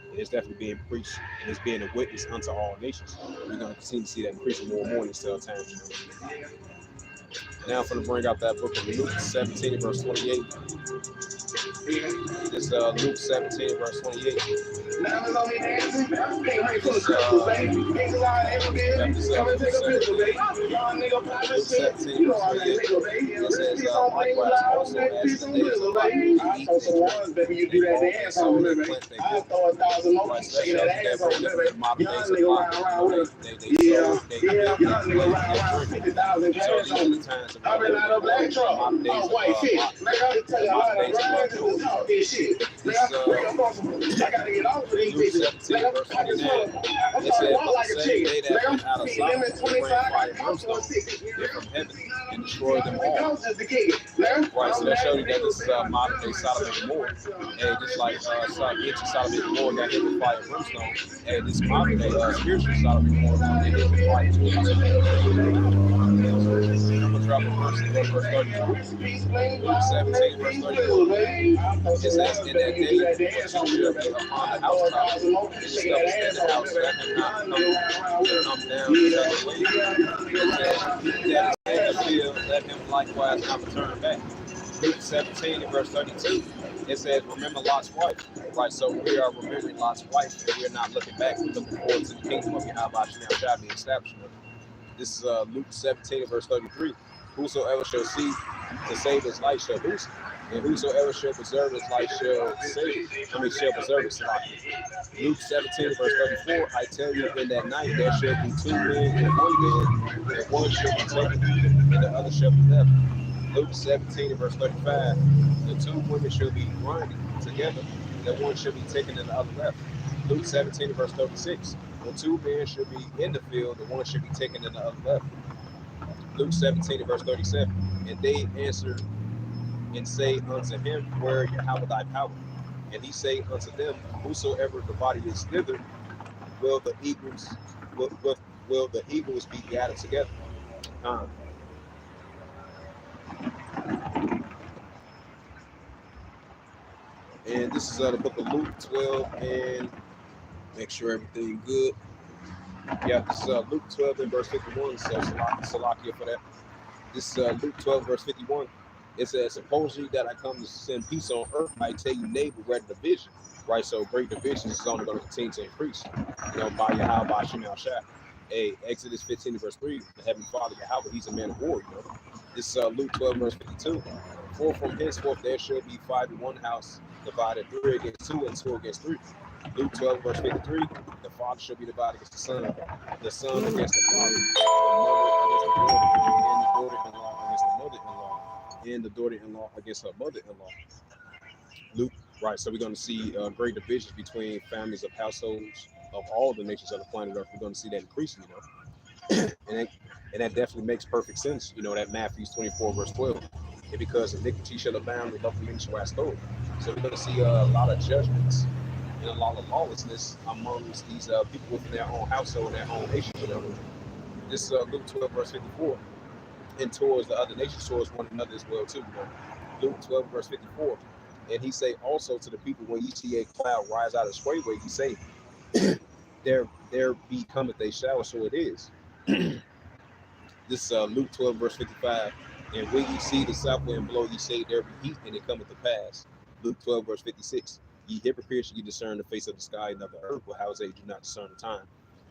And it's definitely being preached and it's being a witness unto all nations. We're going to continue to see that increasing more and more in these times. Now I'm going to bring out that book of Luke 17 verse 28. This Luke 17 verse 28. Now it's only dancing. Can't wait for the crystals, baby. Thanks a lot, every bit. Come and take a picture, baby. Y'all nigga pop this shit. You know I'm that nigga, baby. It says, likewise also as the days of life, I throw some ones, baby. You do that dance on me, baby. I throw 1,000 more. Shaking that ass on me, baby. Young nigga ride with it. Yeah. Young nigga ride 50,000 cash on me. I'm in out of black truck. Oh, white shit. Man, I can tell you a lot of grinders to talk this shit. Man, I gotta get off of these bitches. Man, I'm talking to walk like a chicken. Man, I'm feeding them at 25. I'm from 60. They're from heaven and destroy them all. Right, so that showed you that this is modern day Sodom and Gomorrah. And just like ancient Sodom and Gomorrah got hit with fire and brimstone, and this modern day spiritual Sodom and Gomorrah got hit with fire and brimstone. I'm gonna drop a verse in verse 32. Luke 17, verse 32. It says, in that day, what shall be upon the housetop, and the stuff in the house, that may not come down the other way. That is in the field, let him likewise not return back. Luke 17 and verse 32. It says, remember Lot's wife. Right, so we are remembering Lot's wife, and we're not looking back, we're looking forward to the kingdom of Yahweh Shall be established. This is Luke 17 and verse 33. Whosoever shall see to save his life shall lose it, and whosoever shall preserve his life shall save it. Shall preserve his life. Luke 17 verse 34. I tell you, in that night there shall be two men in one bed, and one shall be taken, and the other shall be left. Luke 17 verse 35. The two women shall be grinding together, and the one shall be taken, and the other left. Luke 17 verse 36. The two men should be in the field, the one should be taken, and the other left. Luke 17 verse 37. And they answered and say unto him, where Yahweh thy power? And he say unto them, whosoever the body is thither, will the eagles be gathered together. And this is the book of Luke 12, and make sure everything good. Yeah, this is Luke 12 and verse 51, so Salakia for that. This is Luke 12 verse 51. It says, suppose ye that I come to send peace on earth, I tell you neighbor, great division. Right, so great division is only going to continue to increase. By Yahweh Shemel Shai. Exodus 15 verse 3, the Heavenly Father Yahweh, he's a man of war. This is Luke 12 verse 52. For from henceforth there shall be 5 in one house, divided 3 against 2 and 2 against 3. Luke 12 verse 53, the father shall be divided against the son against the father, the mother against the daughter, and the daughter-in-law against the mother-in-law, and the daughter-in-law against her mother-in-law. Luke, right, so we're going to see great divisions between families of households of all the nations of the planet Earth. We're going to see that increasing, and that definitely makes perfect sense, that Matthew 24 verse 12. And because iniquity shall abound, the love of many shall wax cold. So we're going to see a lot of judgments and a lot of lawlessness amongst these people within their own household and their own nation. This is Luke 12 verse 54, and towards the other nations, towards one another as well too. Luke 12 verse 54, and he say also to the people, when ye see a cloud rise out of the way, he say, there be cometh a shower, so it is. This is Luke 12 verse 55, and when ye see the south wind blow, ye say there be heat, and it cometh to pass. Luke 12 verse 56. Ye hypocrites, ye discern the face of the sky and of the earth, but how is it you do not discern the time?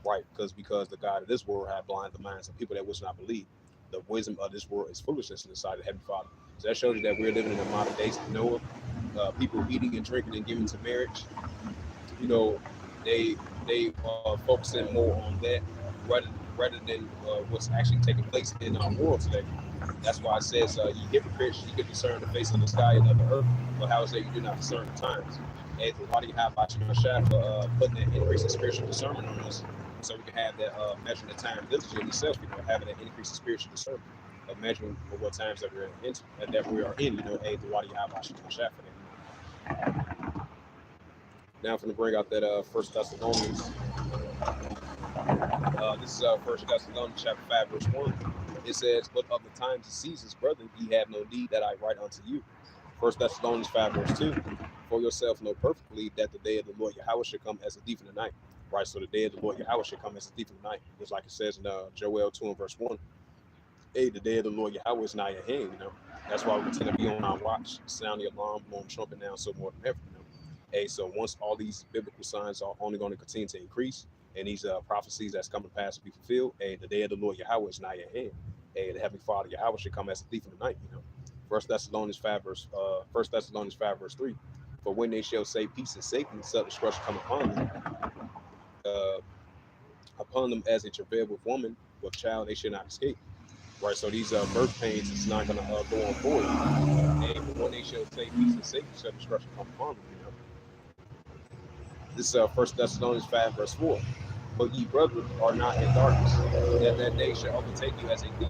Right, because the God of this world hath blinded the minds of people that wish not believe. The wisdom of this world is foolishness in the sight of the Heavenly Father. So that shows you that we're living in the modern days of Noah. People eating and drinking and giving to marriage. They focusing more on that rather than what's actually taking place in our world today. That's why it says, ye hypocrites, ye can discern the face of the sky and of the earth, but how is it you do not discern the times? And why do you have Shemel Shai for putting that increase in spiritual discernment on us, so we can have that measuring the time diligently in itself, having that increase in spiritual discernment of measuring for what times that we're in, why do you have Shemel Shai for that? Now I'm going to bring out that 1 Thessalonians. This is 1 Thessalonians chapter 5 verse 1. It says, but of the times and seasons, brethren, ye have no need that I write unto you. First Thessalonians 5 verse 2. For yourself know perfectly that the day of the Lord Yahweh should come as a thief in the night. Right, so the day of the Lord Yahweh should come as a thief in the night. Just like it says in Joel 2 and verse 1. Hey, the day of the Lord Yahweh is not at hand, That's why we tend to be on our watch, sound the alarm, blowing trumpet now, so more than ever, Hey, so once all these biblical signs are only going to continue to increase, and these prophecies that's coming to pass to be fulfilled, hey, the day of the Lord Yahweh is not at hand. Hey, the Heavenly Father Yahweh should come as a thief in the night, First Thessalonians 5 verse 3. For when they shall say peace and safety, such destruction come uh, upon them as a travail with woman, with child, they should not escape. Right, so these birth pains is not gonna go on forward. And when they shall say peace and safety, shall destruction come upon them. This is First Thessalonians 5 verse 4. But ye brethren are not in darkness, that day shall overtake you as a thief.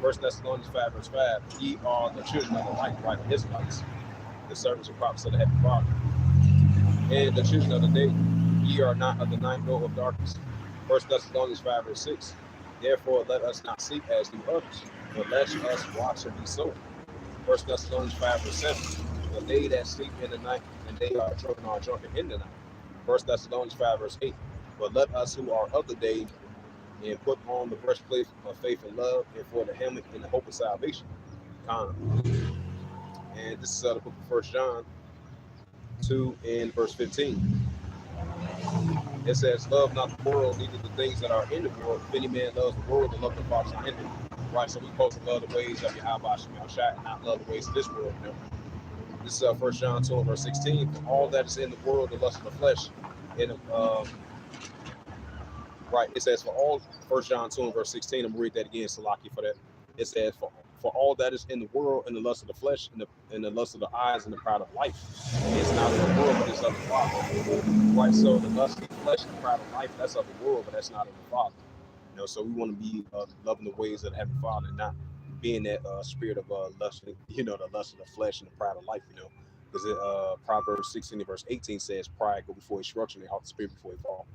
First Thessalonians 5 verse 5. Ye are the children of the light, right? The Israelites, the servants and prophets of the Heavenly Father, and the children of the day. Ye are not of the night nor of darkness. First Thessalonians 5 verse 6. Therefore let us not sleep as do others, but let us watch and be sober. First Thessalonians 5 verse 7. But they that sleep in the night and they are drunken in the night. First Thessalonians 5 verse 8. But let us who are of the day and put on the breastplate of faith and love, and for the helmet and the hope of salvation. And this is the book of First John 2 and verse 15. It says, love not the world, neither the things that are in the world. If any man loves the world, the love of the Father is not in him. Right, so we supposed to love the ways of Yahweh Shemel and not love the ways of this world. This is 1 John 2 and verse 16. For all that is in the world, the lust of the flesh, and right, it says for all, 1 John 2 and verse 16, I'm going to read that again, Salaki, for that. It says, for all that is in the world, and the lust of the flesh, and the lust of the eyes, and the pride of life. It's not of the world, but it's of the Father. Right, so the lust of the flesh and the pride of life, that's of the world, but that's not of the Father. So we want to be loving the ways of the Heavenly Father, and not being that spirit of lust, the lust of the flesh and the pride of life, because Proverbs 16 and verse 18 says, pride go before instruction, and heart the spirit before it fall.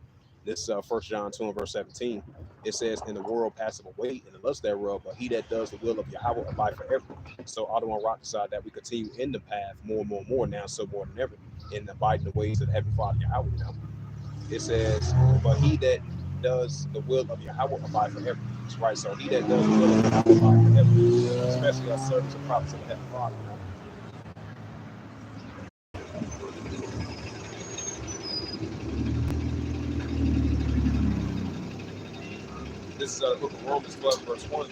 This 1 John 2 and verse 17, it says, in the world passeth away, and the lust thereof, but he that does the will of Yahweh abide forever. So I don't want to rock decide that we continue in the path more and more and more now, so more than ever, in abiding the ways of the Heavenly Father Yahweh. It says, but he that does the will of Yahweh abide forever. That's right. So he that does the will of Yahweh abide forever, especially us servants and prophets of the Heavenly Father. This is the book of Romans 12, verse 1.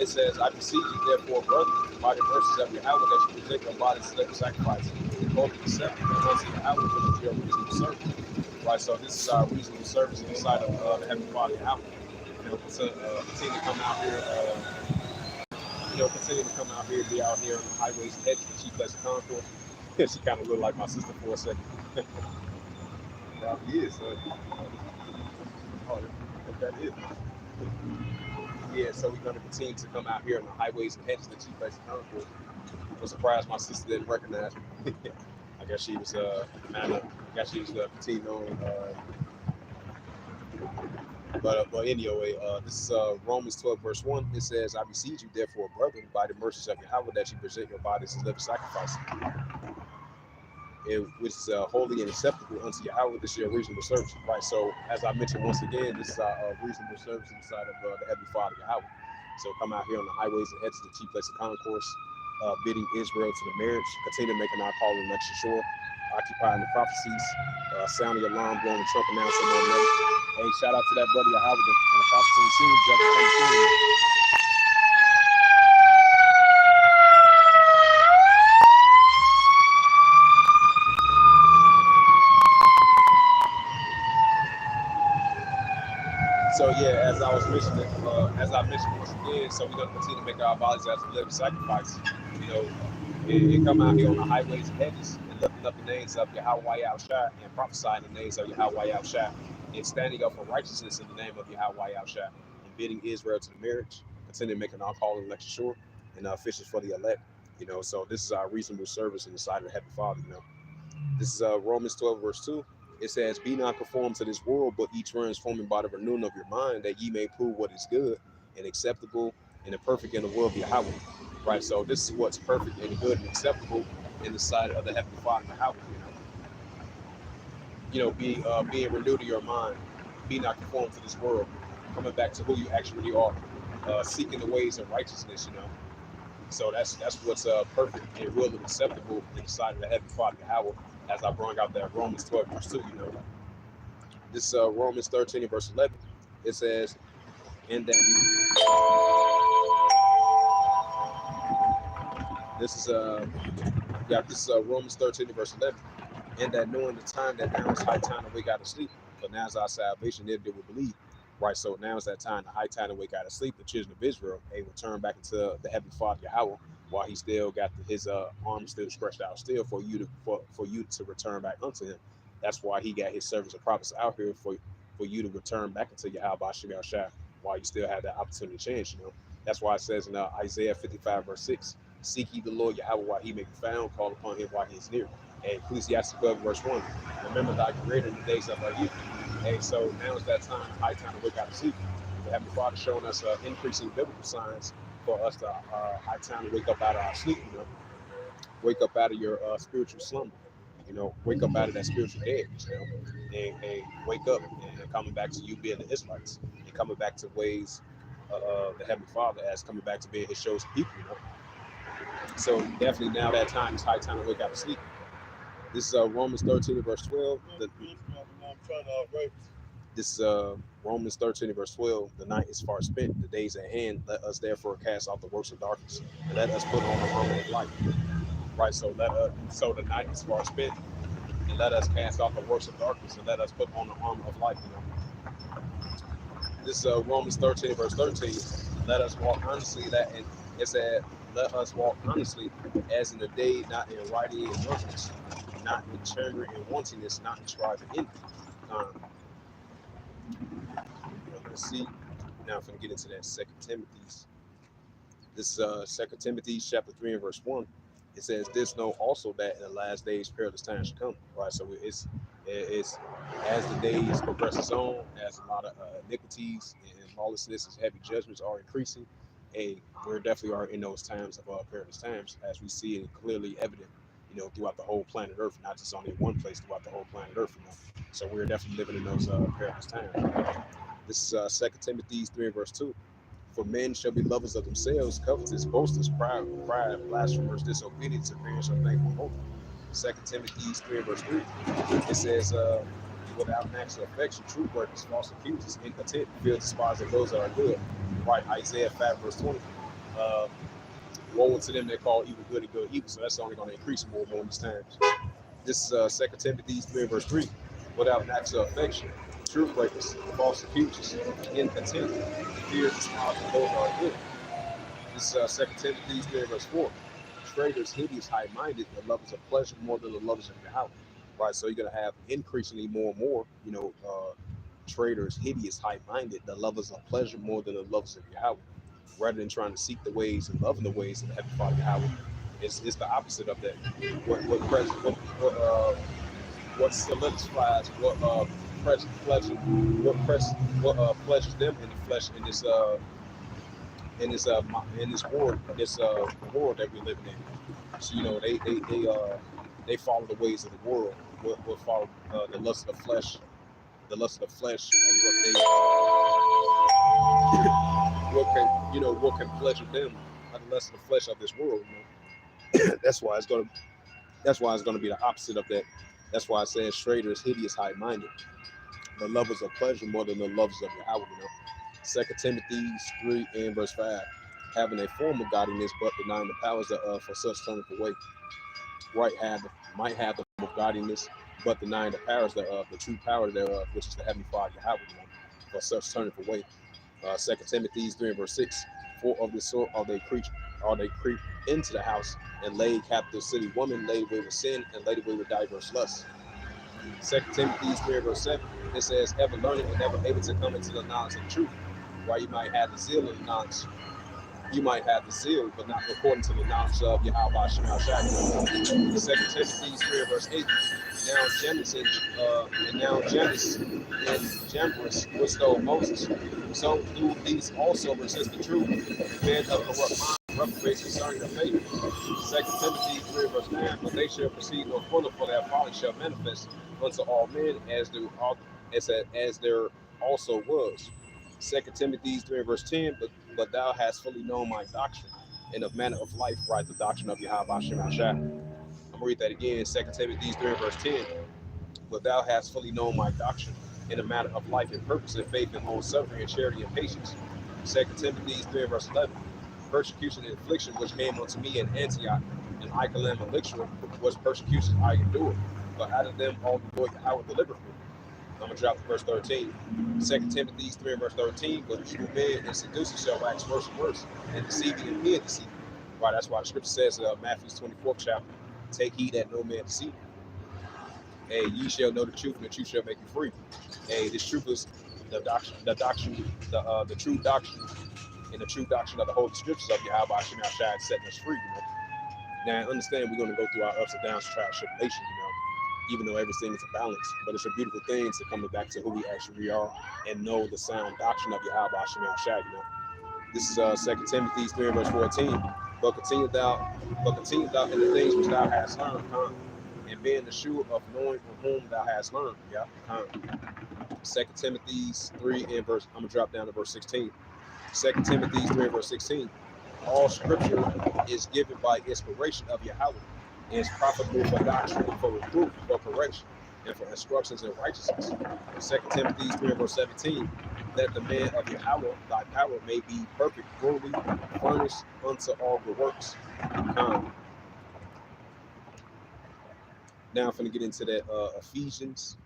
It says, I beseech you, therefore, brethren, by the mercies of Yahweh, that you present your bodies as living sacrifice, both acceptable unto Yahweh, which is your reasonable service. Right, so this is our reasonable service in the sight of the Heavenly Father Yahweh. Continue to come out here, continue to come out here, be out here on the highways and hedges, the chief place of concourse. She kind of looked like my sister for a second. Probably is. That is. Yeah, so we're going to continue to come out here on the highways and hedges, the chief place of concourse. I'm surprised my sister didn't recognize me. I guess she was continuing on. But anyway, this is Romans 12, verse 1. It says, I beseech you, therefore, brethren, by the mercies of Yahweh, that you present your bodies as living sacrifice, which is holy and acceptable unto Yahweh. This is your reasonable service. Right, so as I mentioned once again, this is our reasonable service inside of the Heavenly Father Yahweh. So come out here on the highways and hedges, the chief place of concourse, bidding Israel to the marriage, continue making our call and lecture sure, occupying the prophecies, sounding the alarm, blowing the trumpet now, so more than ever. Hey, shout out to that brother Yahweh and the prophets on the scene, brother coming through. So yeah, as I mentioned once again, so we're gonna continue to make our bodies as a living sacrifice. And come out here on the highways and hedges and lifting up the names of Yahweh Shai and prophesying the names of Yahweh Shai and standing up for righteousness in the name of Yahweh Shai and bidding Israel to the marriage, continue making our call and election sure, and fishes for the elect. So this is our reasonable service in the sight of the Heavenly Father. This is Romans 12, verse 2. It says, be not conformed to this world, but ye transforming by the renewing of your mind, that ye may prove what is good and acceptable and the perfect in the will of Yahweh. Right, so this is what's perfect and good and acceptable in the sight of the Heavenly Father, Yahweh. Being renewed in your mind, be not conformed to this world, coming back to who you actually are, seeking the ways of righteousness. So that's what's perfect and real and acceptable in the sight of the Heavenly Father, Yahweh. As I brought out that Romans 12 verse 2, this Romans 13 and verse 11, it says, "In that this is Romans 13 and verse 11, and that knowing the time that now is high time to wake out of sleep, but now is our salvation, neither do we believe." Right, so now is that time, the high time to wake out of sleep. The children of Israel, they return back into the Heavenly Father Yahweh, while he still got his arms still stretched out, still for you to return back unto him. That's why he got his servants and prophets out here for you to return back into Yahweh Shem Shai, while you still have that opportunity to change. That's why it says in Isaiah 55 verse 6, "Seek ye the Lord Yahweh while he may be found; call upon him while he is near." And Ecclesiastes 12 verse 1, "Remember thy Creator in the days of thy youth." Hey, so now is that time, high time to wake out of sleep. The Heavenly Father showing us increasing biblical signs for us to high time to wake up out of our sleep. Wake up out of your spiritual slumber. Wake up out of that spiritual dead. And wake up and coming back to you being the Israelites and coming back to ways the Heavenly Father as coming back to being His chosen people. So definitely now that time is high time to wake out of sleep. This is Romans 13 verse 12. This is Romans 13 verse 12. "The night is far spent, the days at hand. Let us therefore cast off the works of darkness, and let us put on the armor of light." Right. So the night is far spent, and let us cast off the works of darkness, and let us put on the armor of light. This is Romans 13 verse 13. "Let us walk honestly." And it said, "Let us walk honestly, as in the day, not in rioting and drunkenness, not in chambering and wantonness, not in striving envy." Let's see. Now I'm going to get into that 2 Timothy's. This is 2 Timothy chapter 3 and verse 1. It says, "This know also that in the last days perilous times should come." Right. So it's as the days progresses on, as a lot of iniquities and lawlessness and heavy judgments are increasing, we're definitely are in those times of perilous times, as we see it clearly evident, throughout the whole planet Earth, not just only in one place, throughout the whole planet Earth. So we're definitely living in those perilous times. This is 2 Timothy 3 verse 2. "For men shall be lovers of themselves, covetous, boasters, proud, blasphemers, disobedient to parents, unthankful, holy." 2 Timothy 3 verse 3. It says, "Without natural affection, true workers, false accusers, incontent, feel despised of those that are good." Right, Isaiah 5 verse 20. "Woe to them that call evil good and good evil." So that's only going to increase more and more in these times. This is 2 Timothy 3 verse 3. "Without natural affection, truth breakers, false accusers, incontent, fear despised of those that are good." This is 2 Timothy 3 verse 4. "Traitors, hideous, high-minded, the lovers of pleasure more than the lovers of Yahweh." Right, so you're going to have increasingly more and more, traitors, hideous, high-minded, the lovers of pleasure more than the lovers of Yahweh. Rather than trying to seek the ways and loving the ways of the Heavenly Father Yahweh, it's the opposite of that. What solidifies what pleasures them in the flesh in this world that we're living in. So they follow the ways of the world. Will follow the lust of the flesh, what can pleasure them, the lust of the flesh of this world. That's why it's gonna be the opposite of that. That's why it says traitors, hideous, high-minded, the lovers of pleasure more than the lovers of Yahweh. 2 Timothy 3 and verse 5. "Having a form of godliness, but denying the powers thereof, for such turneth away." Right, might have the form of godliness, but denying the powers thereof, the true power thereof, which is the Heavenly Father Yahweh, for such turneth away. 2 Timothy 3 and verse 6. "For of this sort are they creep into the house, and lay captive city woman, laid away with sin, and laid away with diverse lusts." 2 Timothy 3 verse 7. It says, "Ever learning and never able to come into the knowledge of the truth." Right, you might have the zeal of the knowledge. You might have the zeal, but not according to the knowledge of Yahweh Shem Shai. 2 Timothy 3 verse 8. Now Janus and Jambres withstood Moses. So do these also resist the truth, men of corrupt mind, reprobates concerning the faith. 2 Timothy 3 verse 9, but they shall proceed no further, for their folly shall manifest unto all men, as there also was. 2 Timothy 3 verse 10, but thou hast fully known my doctrine, and of manner of life, right, the doctrine of Yahweh Shem Shai. I'm gonna read that again. 2 Timothy 3 verse 10, but thou hast fully known my doctrine, in a matter of life and purpose and faith and long suffering and charity and patience. 2 Timothy 3 verse 11, persecution and affliction which came unto me in Antioch and Iconium and Lystra was persecution I endured, but out of them all the Lord Yahweh delivered me. I'm gonna drop to verse 13. 2 Timothy 3 verse 13, but evil men and seducers shall wax worse and worse, and deceiving and being deceived. Right, that's why the scripture says, Matthew's 24th chapter, take heed that no man deceive you. Hey, ye shall know the truth, and the truth shall make you free. Hey, this truth is the true doctrine, and the true doctrine of the Holy Scriptures of Yahweh Shem Shai setting us free. Now, understand we're going to go through our ups and downs, trials, tribulation, even though everything is a balance. But it's a beautiful thing to come back to who we actually are and know the sound doctrine of Yahweh Shem Shai. This is 2 Timothy 3 verse 14. But continue thou in the things which thou hast learned, and being assured of knowing from whom thou hast learned. 2 Timothy 3 and verse, I'm going to drop down to verse 16. 2 Timothy 3 verse 16. All scripture is given by inspiration of Yahweh, and is profitable for doctrine, for reproof, for correction, and for instructions in righteousness. 2 Timothy 3 verse 17. That the man of Yahweh, thy power, may be perfect, fully furnished unto all good works. Now I'm going to get into that Ephesians.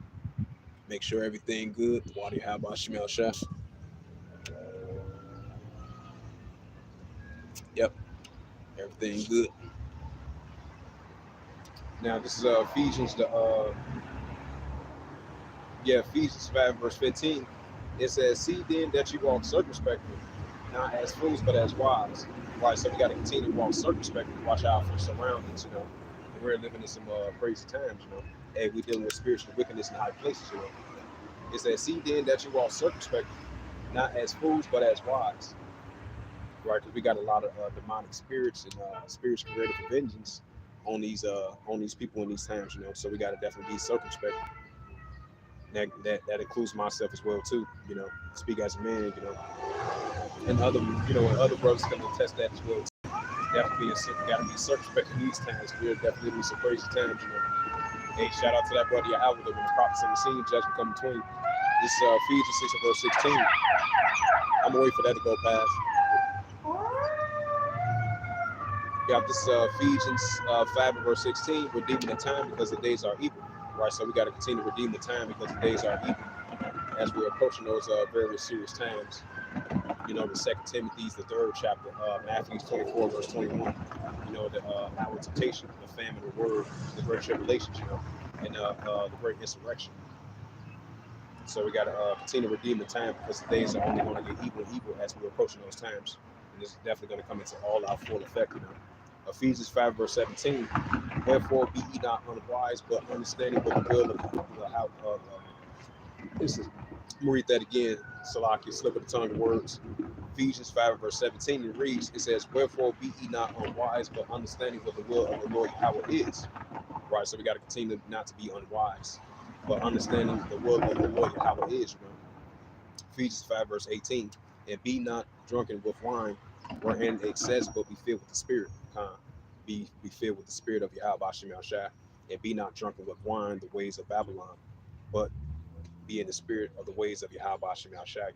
Make sure everything good. The water Yahweh Shem Shai. Yep, everything good. Now this is Ephesians, Ephesians 5 verse 15. It says, see then that you walk circumspectly, not as fools, but as wise. Right, so we got to continue to walk circumspectly, watch out for surroundings, We're living in some crazy times, Hey, we're dealing with spiritual wickedness in high places, It says, see then that you walk circumspectly, not as fools, but as wise. Right, because we got a lot of demonic spirits and spirits created for vengeance on these people in these times, So we got to definitely be circumspect. That includes myself as well too, Speak as a man, and other brothers can attest that as well. Definitely got to be circumspect in these times. We're definitely some crazy times, Hey, shout out to that brother Yahweh when the prophets in the scene, judgment come between. This is Ephesians 6 verse 16. I'm gonna wait for that to go past. This is Ephesians 5 verse 16, redeeming the time because the days are evil. Right, so we got to continue to redeem the time because the days are evil as we're approaching those very serious times. The 2 Timothy's the 3rd chapter, Matthew 24 verse 21. The hour of temptation, the famine, the word, the great tribulations, and the great insurrection. So we got to continue to redeem the time because the days are only going to get evil and evil as we're approaching those times, and this is definitely going to come into all our full effect. Ephesians 5 verse 17. Therefore be ye not unwise, but understanding what the will of how. I'm gonna read that again. Salaki, slip of the tongue of words. Ephesians 5 verse 17. It reads. It says, "Wherefore be ye not unwise, but understanding what the will of the Lord how it is." Right. So we got to continue not to be unwise, but understanding the will of the Lord how it is. Ephesians 5 verse 18. And be not drunken with wine, wherein excess, but be filled with the Spirit. Be filled with the Spirit of Yahweh Shem Shai, and be not drunken with wine, the ways of Babylon, but be in the spirit of the ways of Yahweh Shem Shai.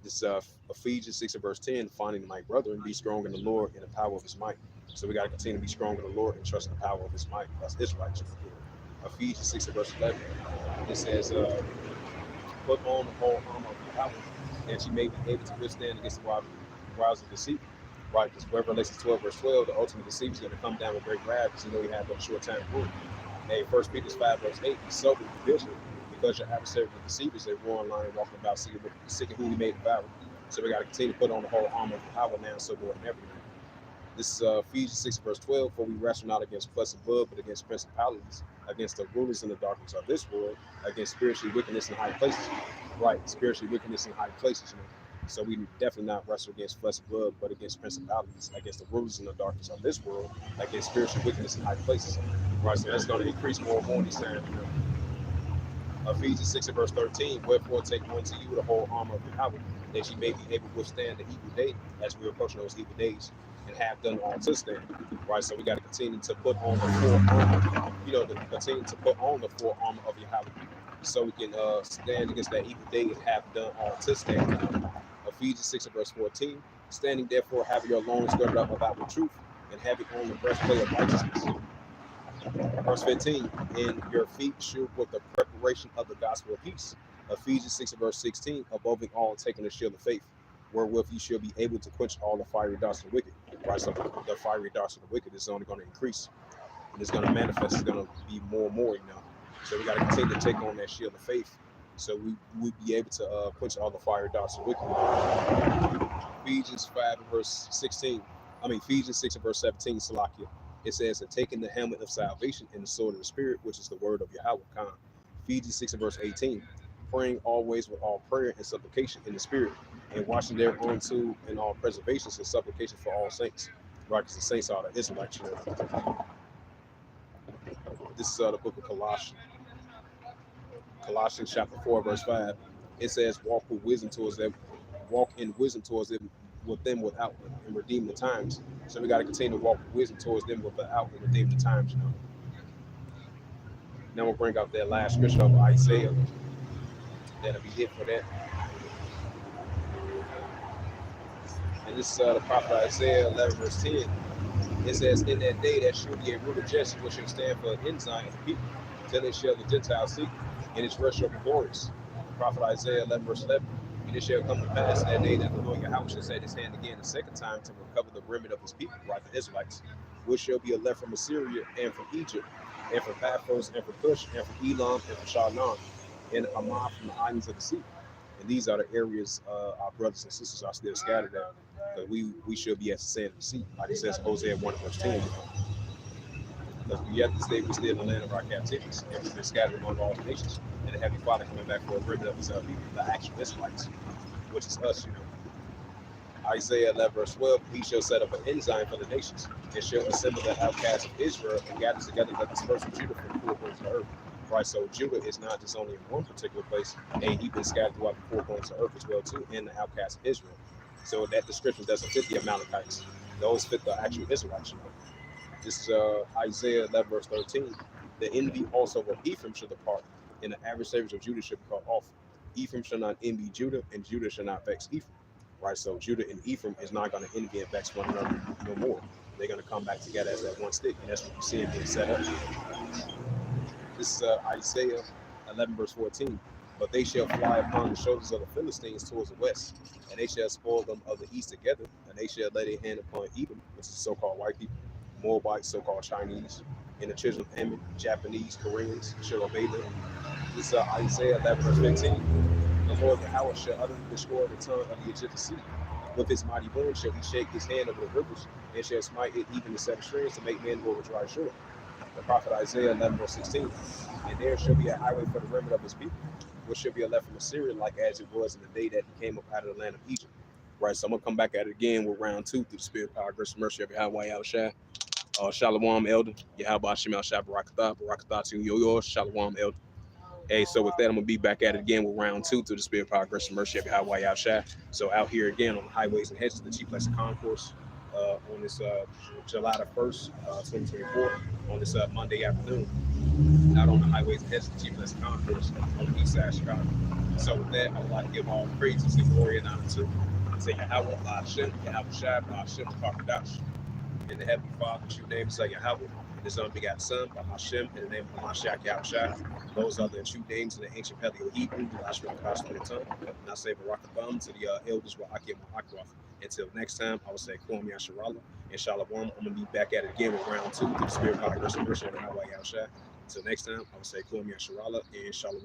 This Ephesians 6 verse 10, finding my brethren, be strong in the Lord and the power of his might. So we got to continue to be strong in the Lord and trust in the power of his might. That's Israelites. Ephesians 6 verse 11. It says, put on the whole armor of Yahweh, that you may be able to withstand against the wiles of deceit. Right, because Revelation 12 verse 12, the ultimate deceiver is going to come down with great wrath, because you have a short time rule. Hey, 1 Peter 5 verse 8, be sober, be vigilant, because your adversary the deceivers, they roaring lion walking about seeking who he may devour. So we got to continue to put on the whole armor of Yahweh now, so more than everything. This is Ephesians 6 verse 12, for we wrestle not against flesh and blood, but against principalities, against the rulers in the darkness of this world, against spiritual wickedness in high places. Right, spiritual wickedness in high places. So we definitely not wrestle against flesh and blood, but against principalities, against the rulers in the darkness of this world, against spiritual wickedness in high places. Right, so that's going to increase more and more in these times. Ephesians 6 and verse 13, wherefore take unto you the whole armor of Yahweh, that ye may be able to withstand the evil day, as we approach those evil days, and have done all to stand. Right, so we got to continue to put on the full armor, to continue to put on the full armor of Yahweh, so we can stand against that evil day and have done all to stand. Ephesians 6 and verse 14, standing therefore having your loins girded up about with truth, and having on the breastplate of righteousness. Verse 15, and your feet shoe with the preparation of the gospel of peace. Ephesians 6 and verse 16, above all taking the shield of faith, wherewith you shall be able to quench all the fiery darts of the wicked. Right, so the fiery darts of the wicked is only going to increase, and it's going to manifest. It's going to be more and more, So we got to continue to take on that shield of faith, so we be able to quench all the fiery darts of the wicked. Ephesians 5 and verse 16. Ephesians 6 and verse 17, Salakia. It says, and taking the helmet of salvation and the sword of the Spirit, which is the word of Yahweh, Khan. Ephesians 6 and verse 18, praying always with all prayer and supplication in the Spirit, and watching thereunto in all preservations and supplication for all saints. Right, because the saints are the Israelites. This is the book of Colossians. Colossians chapter 4, verse 5. It says, walk in wisdom towards them with them without, and redeem the times. So we got to continue to walk with wisdom towards them without, and redeem the times. Now we'll bring out that last scripture of Isaiah. That'll be it for that. And this is the prophet Isaiah 11 verse 10. It says, in that day there shall be a root of Jesse, which shall stand for an ensign of the people, till it shall the Gentiles seek, and its rest shall be glorious. The prophet Isaiah 11 verse 11. And it shall come to pass in that day that the Lord Yahweh shall set his hand again the second time to recover the remnant of his people, right, the Israelites, which shall be left from Assyria and from Egypt, and from Paphos and from Cush, and from Elam and from Shinar, and Hamath from the islands of the sea. And these are the areas our brothers and sisters are still scattered at. But we should be at the sand of the sea, like it says in Hosea 1 verse 10. Because we have to stay, we still in the land of our captivities, and we've been scattered among all the nations. And the Heavenly Father coming back for a remnant of his people, the actual Israelites, which is us, Isaiah 11 verse 12, he shall set up an ensign for the nations, and shall assemble the outcasts of Israel, and gather together the dispersed of Judah from the four corners of the earth. Right, so Judah is not just only in one particular place, and he's been scattered throughout the four corners of the earth as well too, and the outcasts of Israel. So that description doesn't fit the Amalekites; those fit the actual Israelites. This is Isaiah 11 verse 13. The envy also of Ephraim shall depart, and the adversaries of Judah shall be cut off. Ephraim shall not envy Judah, and Judah shall not vex Ephraim. Right, so Judah and Ephraim is not going to envy and vex one another no more. They're going to come back together as that one stick, and that's what you see it being set up. This is Isaiah 11 verse 14. But they shall fly upon the shoulders of the Philistines towards the west, and they shall spoil them of the east together, and they shall lay their hand upon Edom, which is so-called white people, Moabites, so-called Chinese, and the children of Ammon, Japanese, Koreans, shall obey them. This is Isaiah 11 verse 15. The Lord Yahweh shall utterly destroy the tongue of the Egyptian sea. With his mighty wind shall he shake his hand over the rivers, and shall smite it even the seven streams to make men go over dry shore. The prophet Isaiah 11 verse 16. And there shall be a highway for the remnant of his people, which shall be left from Assyria, like as it was in the day that he came up out of the land of Egypt. Right, so I'm gonna come back at it again with round 2 through the spirit, power, grace, and mercy of Yahweh Yahushua. Shalom, elder. Yahweh Shem El Shah Barakatah to yo. Shalom, elder. Hey, so with that, I'm gonna be back at it again with round 2 through the spirit, power, grace, and mercy of Yahweh Yahushua. So out here again on the highways and hedges, the Chief Lesson Concourse, on this July the 1st, 2024, on this Monday afternoon. Out on the highways and hedges, the Chief Lesson Concourse on the east side of Chicago. So with that, I would like to give all praises and glory and honor to Yahweh, Hashem, Yahweh Shai, Hashem, Pakadash. In the Heavenly Father, true name is Yahweh, and his unbegotten Son, by Hashem, in the name of Mashiach Yahushua. Those are the true names in the ancient Paleo Hebrew, the last one across the tongue. And I say Barakatham to the elders, Wa'akim Ma'akwaf. Until next time, I will say Kwam Yasharala and Shalom. I'm going to be back at it again with round 2 through the spirit, power, grace, and mercy of Yahweh Yahushua. Until next time, I will say Kwam Yasharala and Shalom.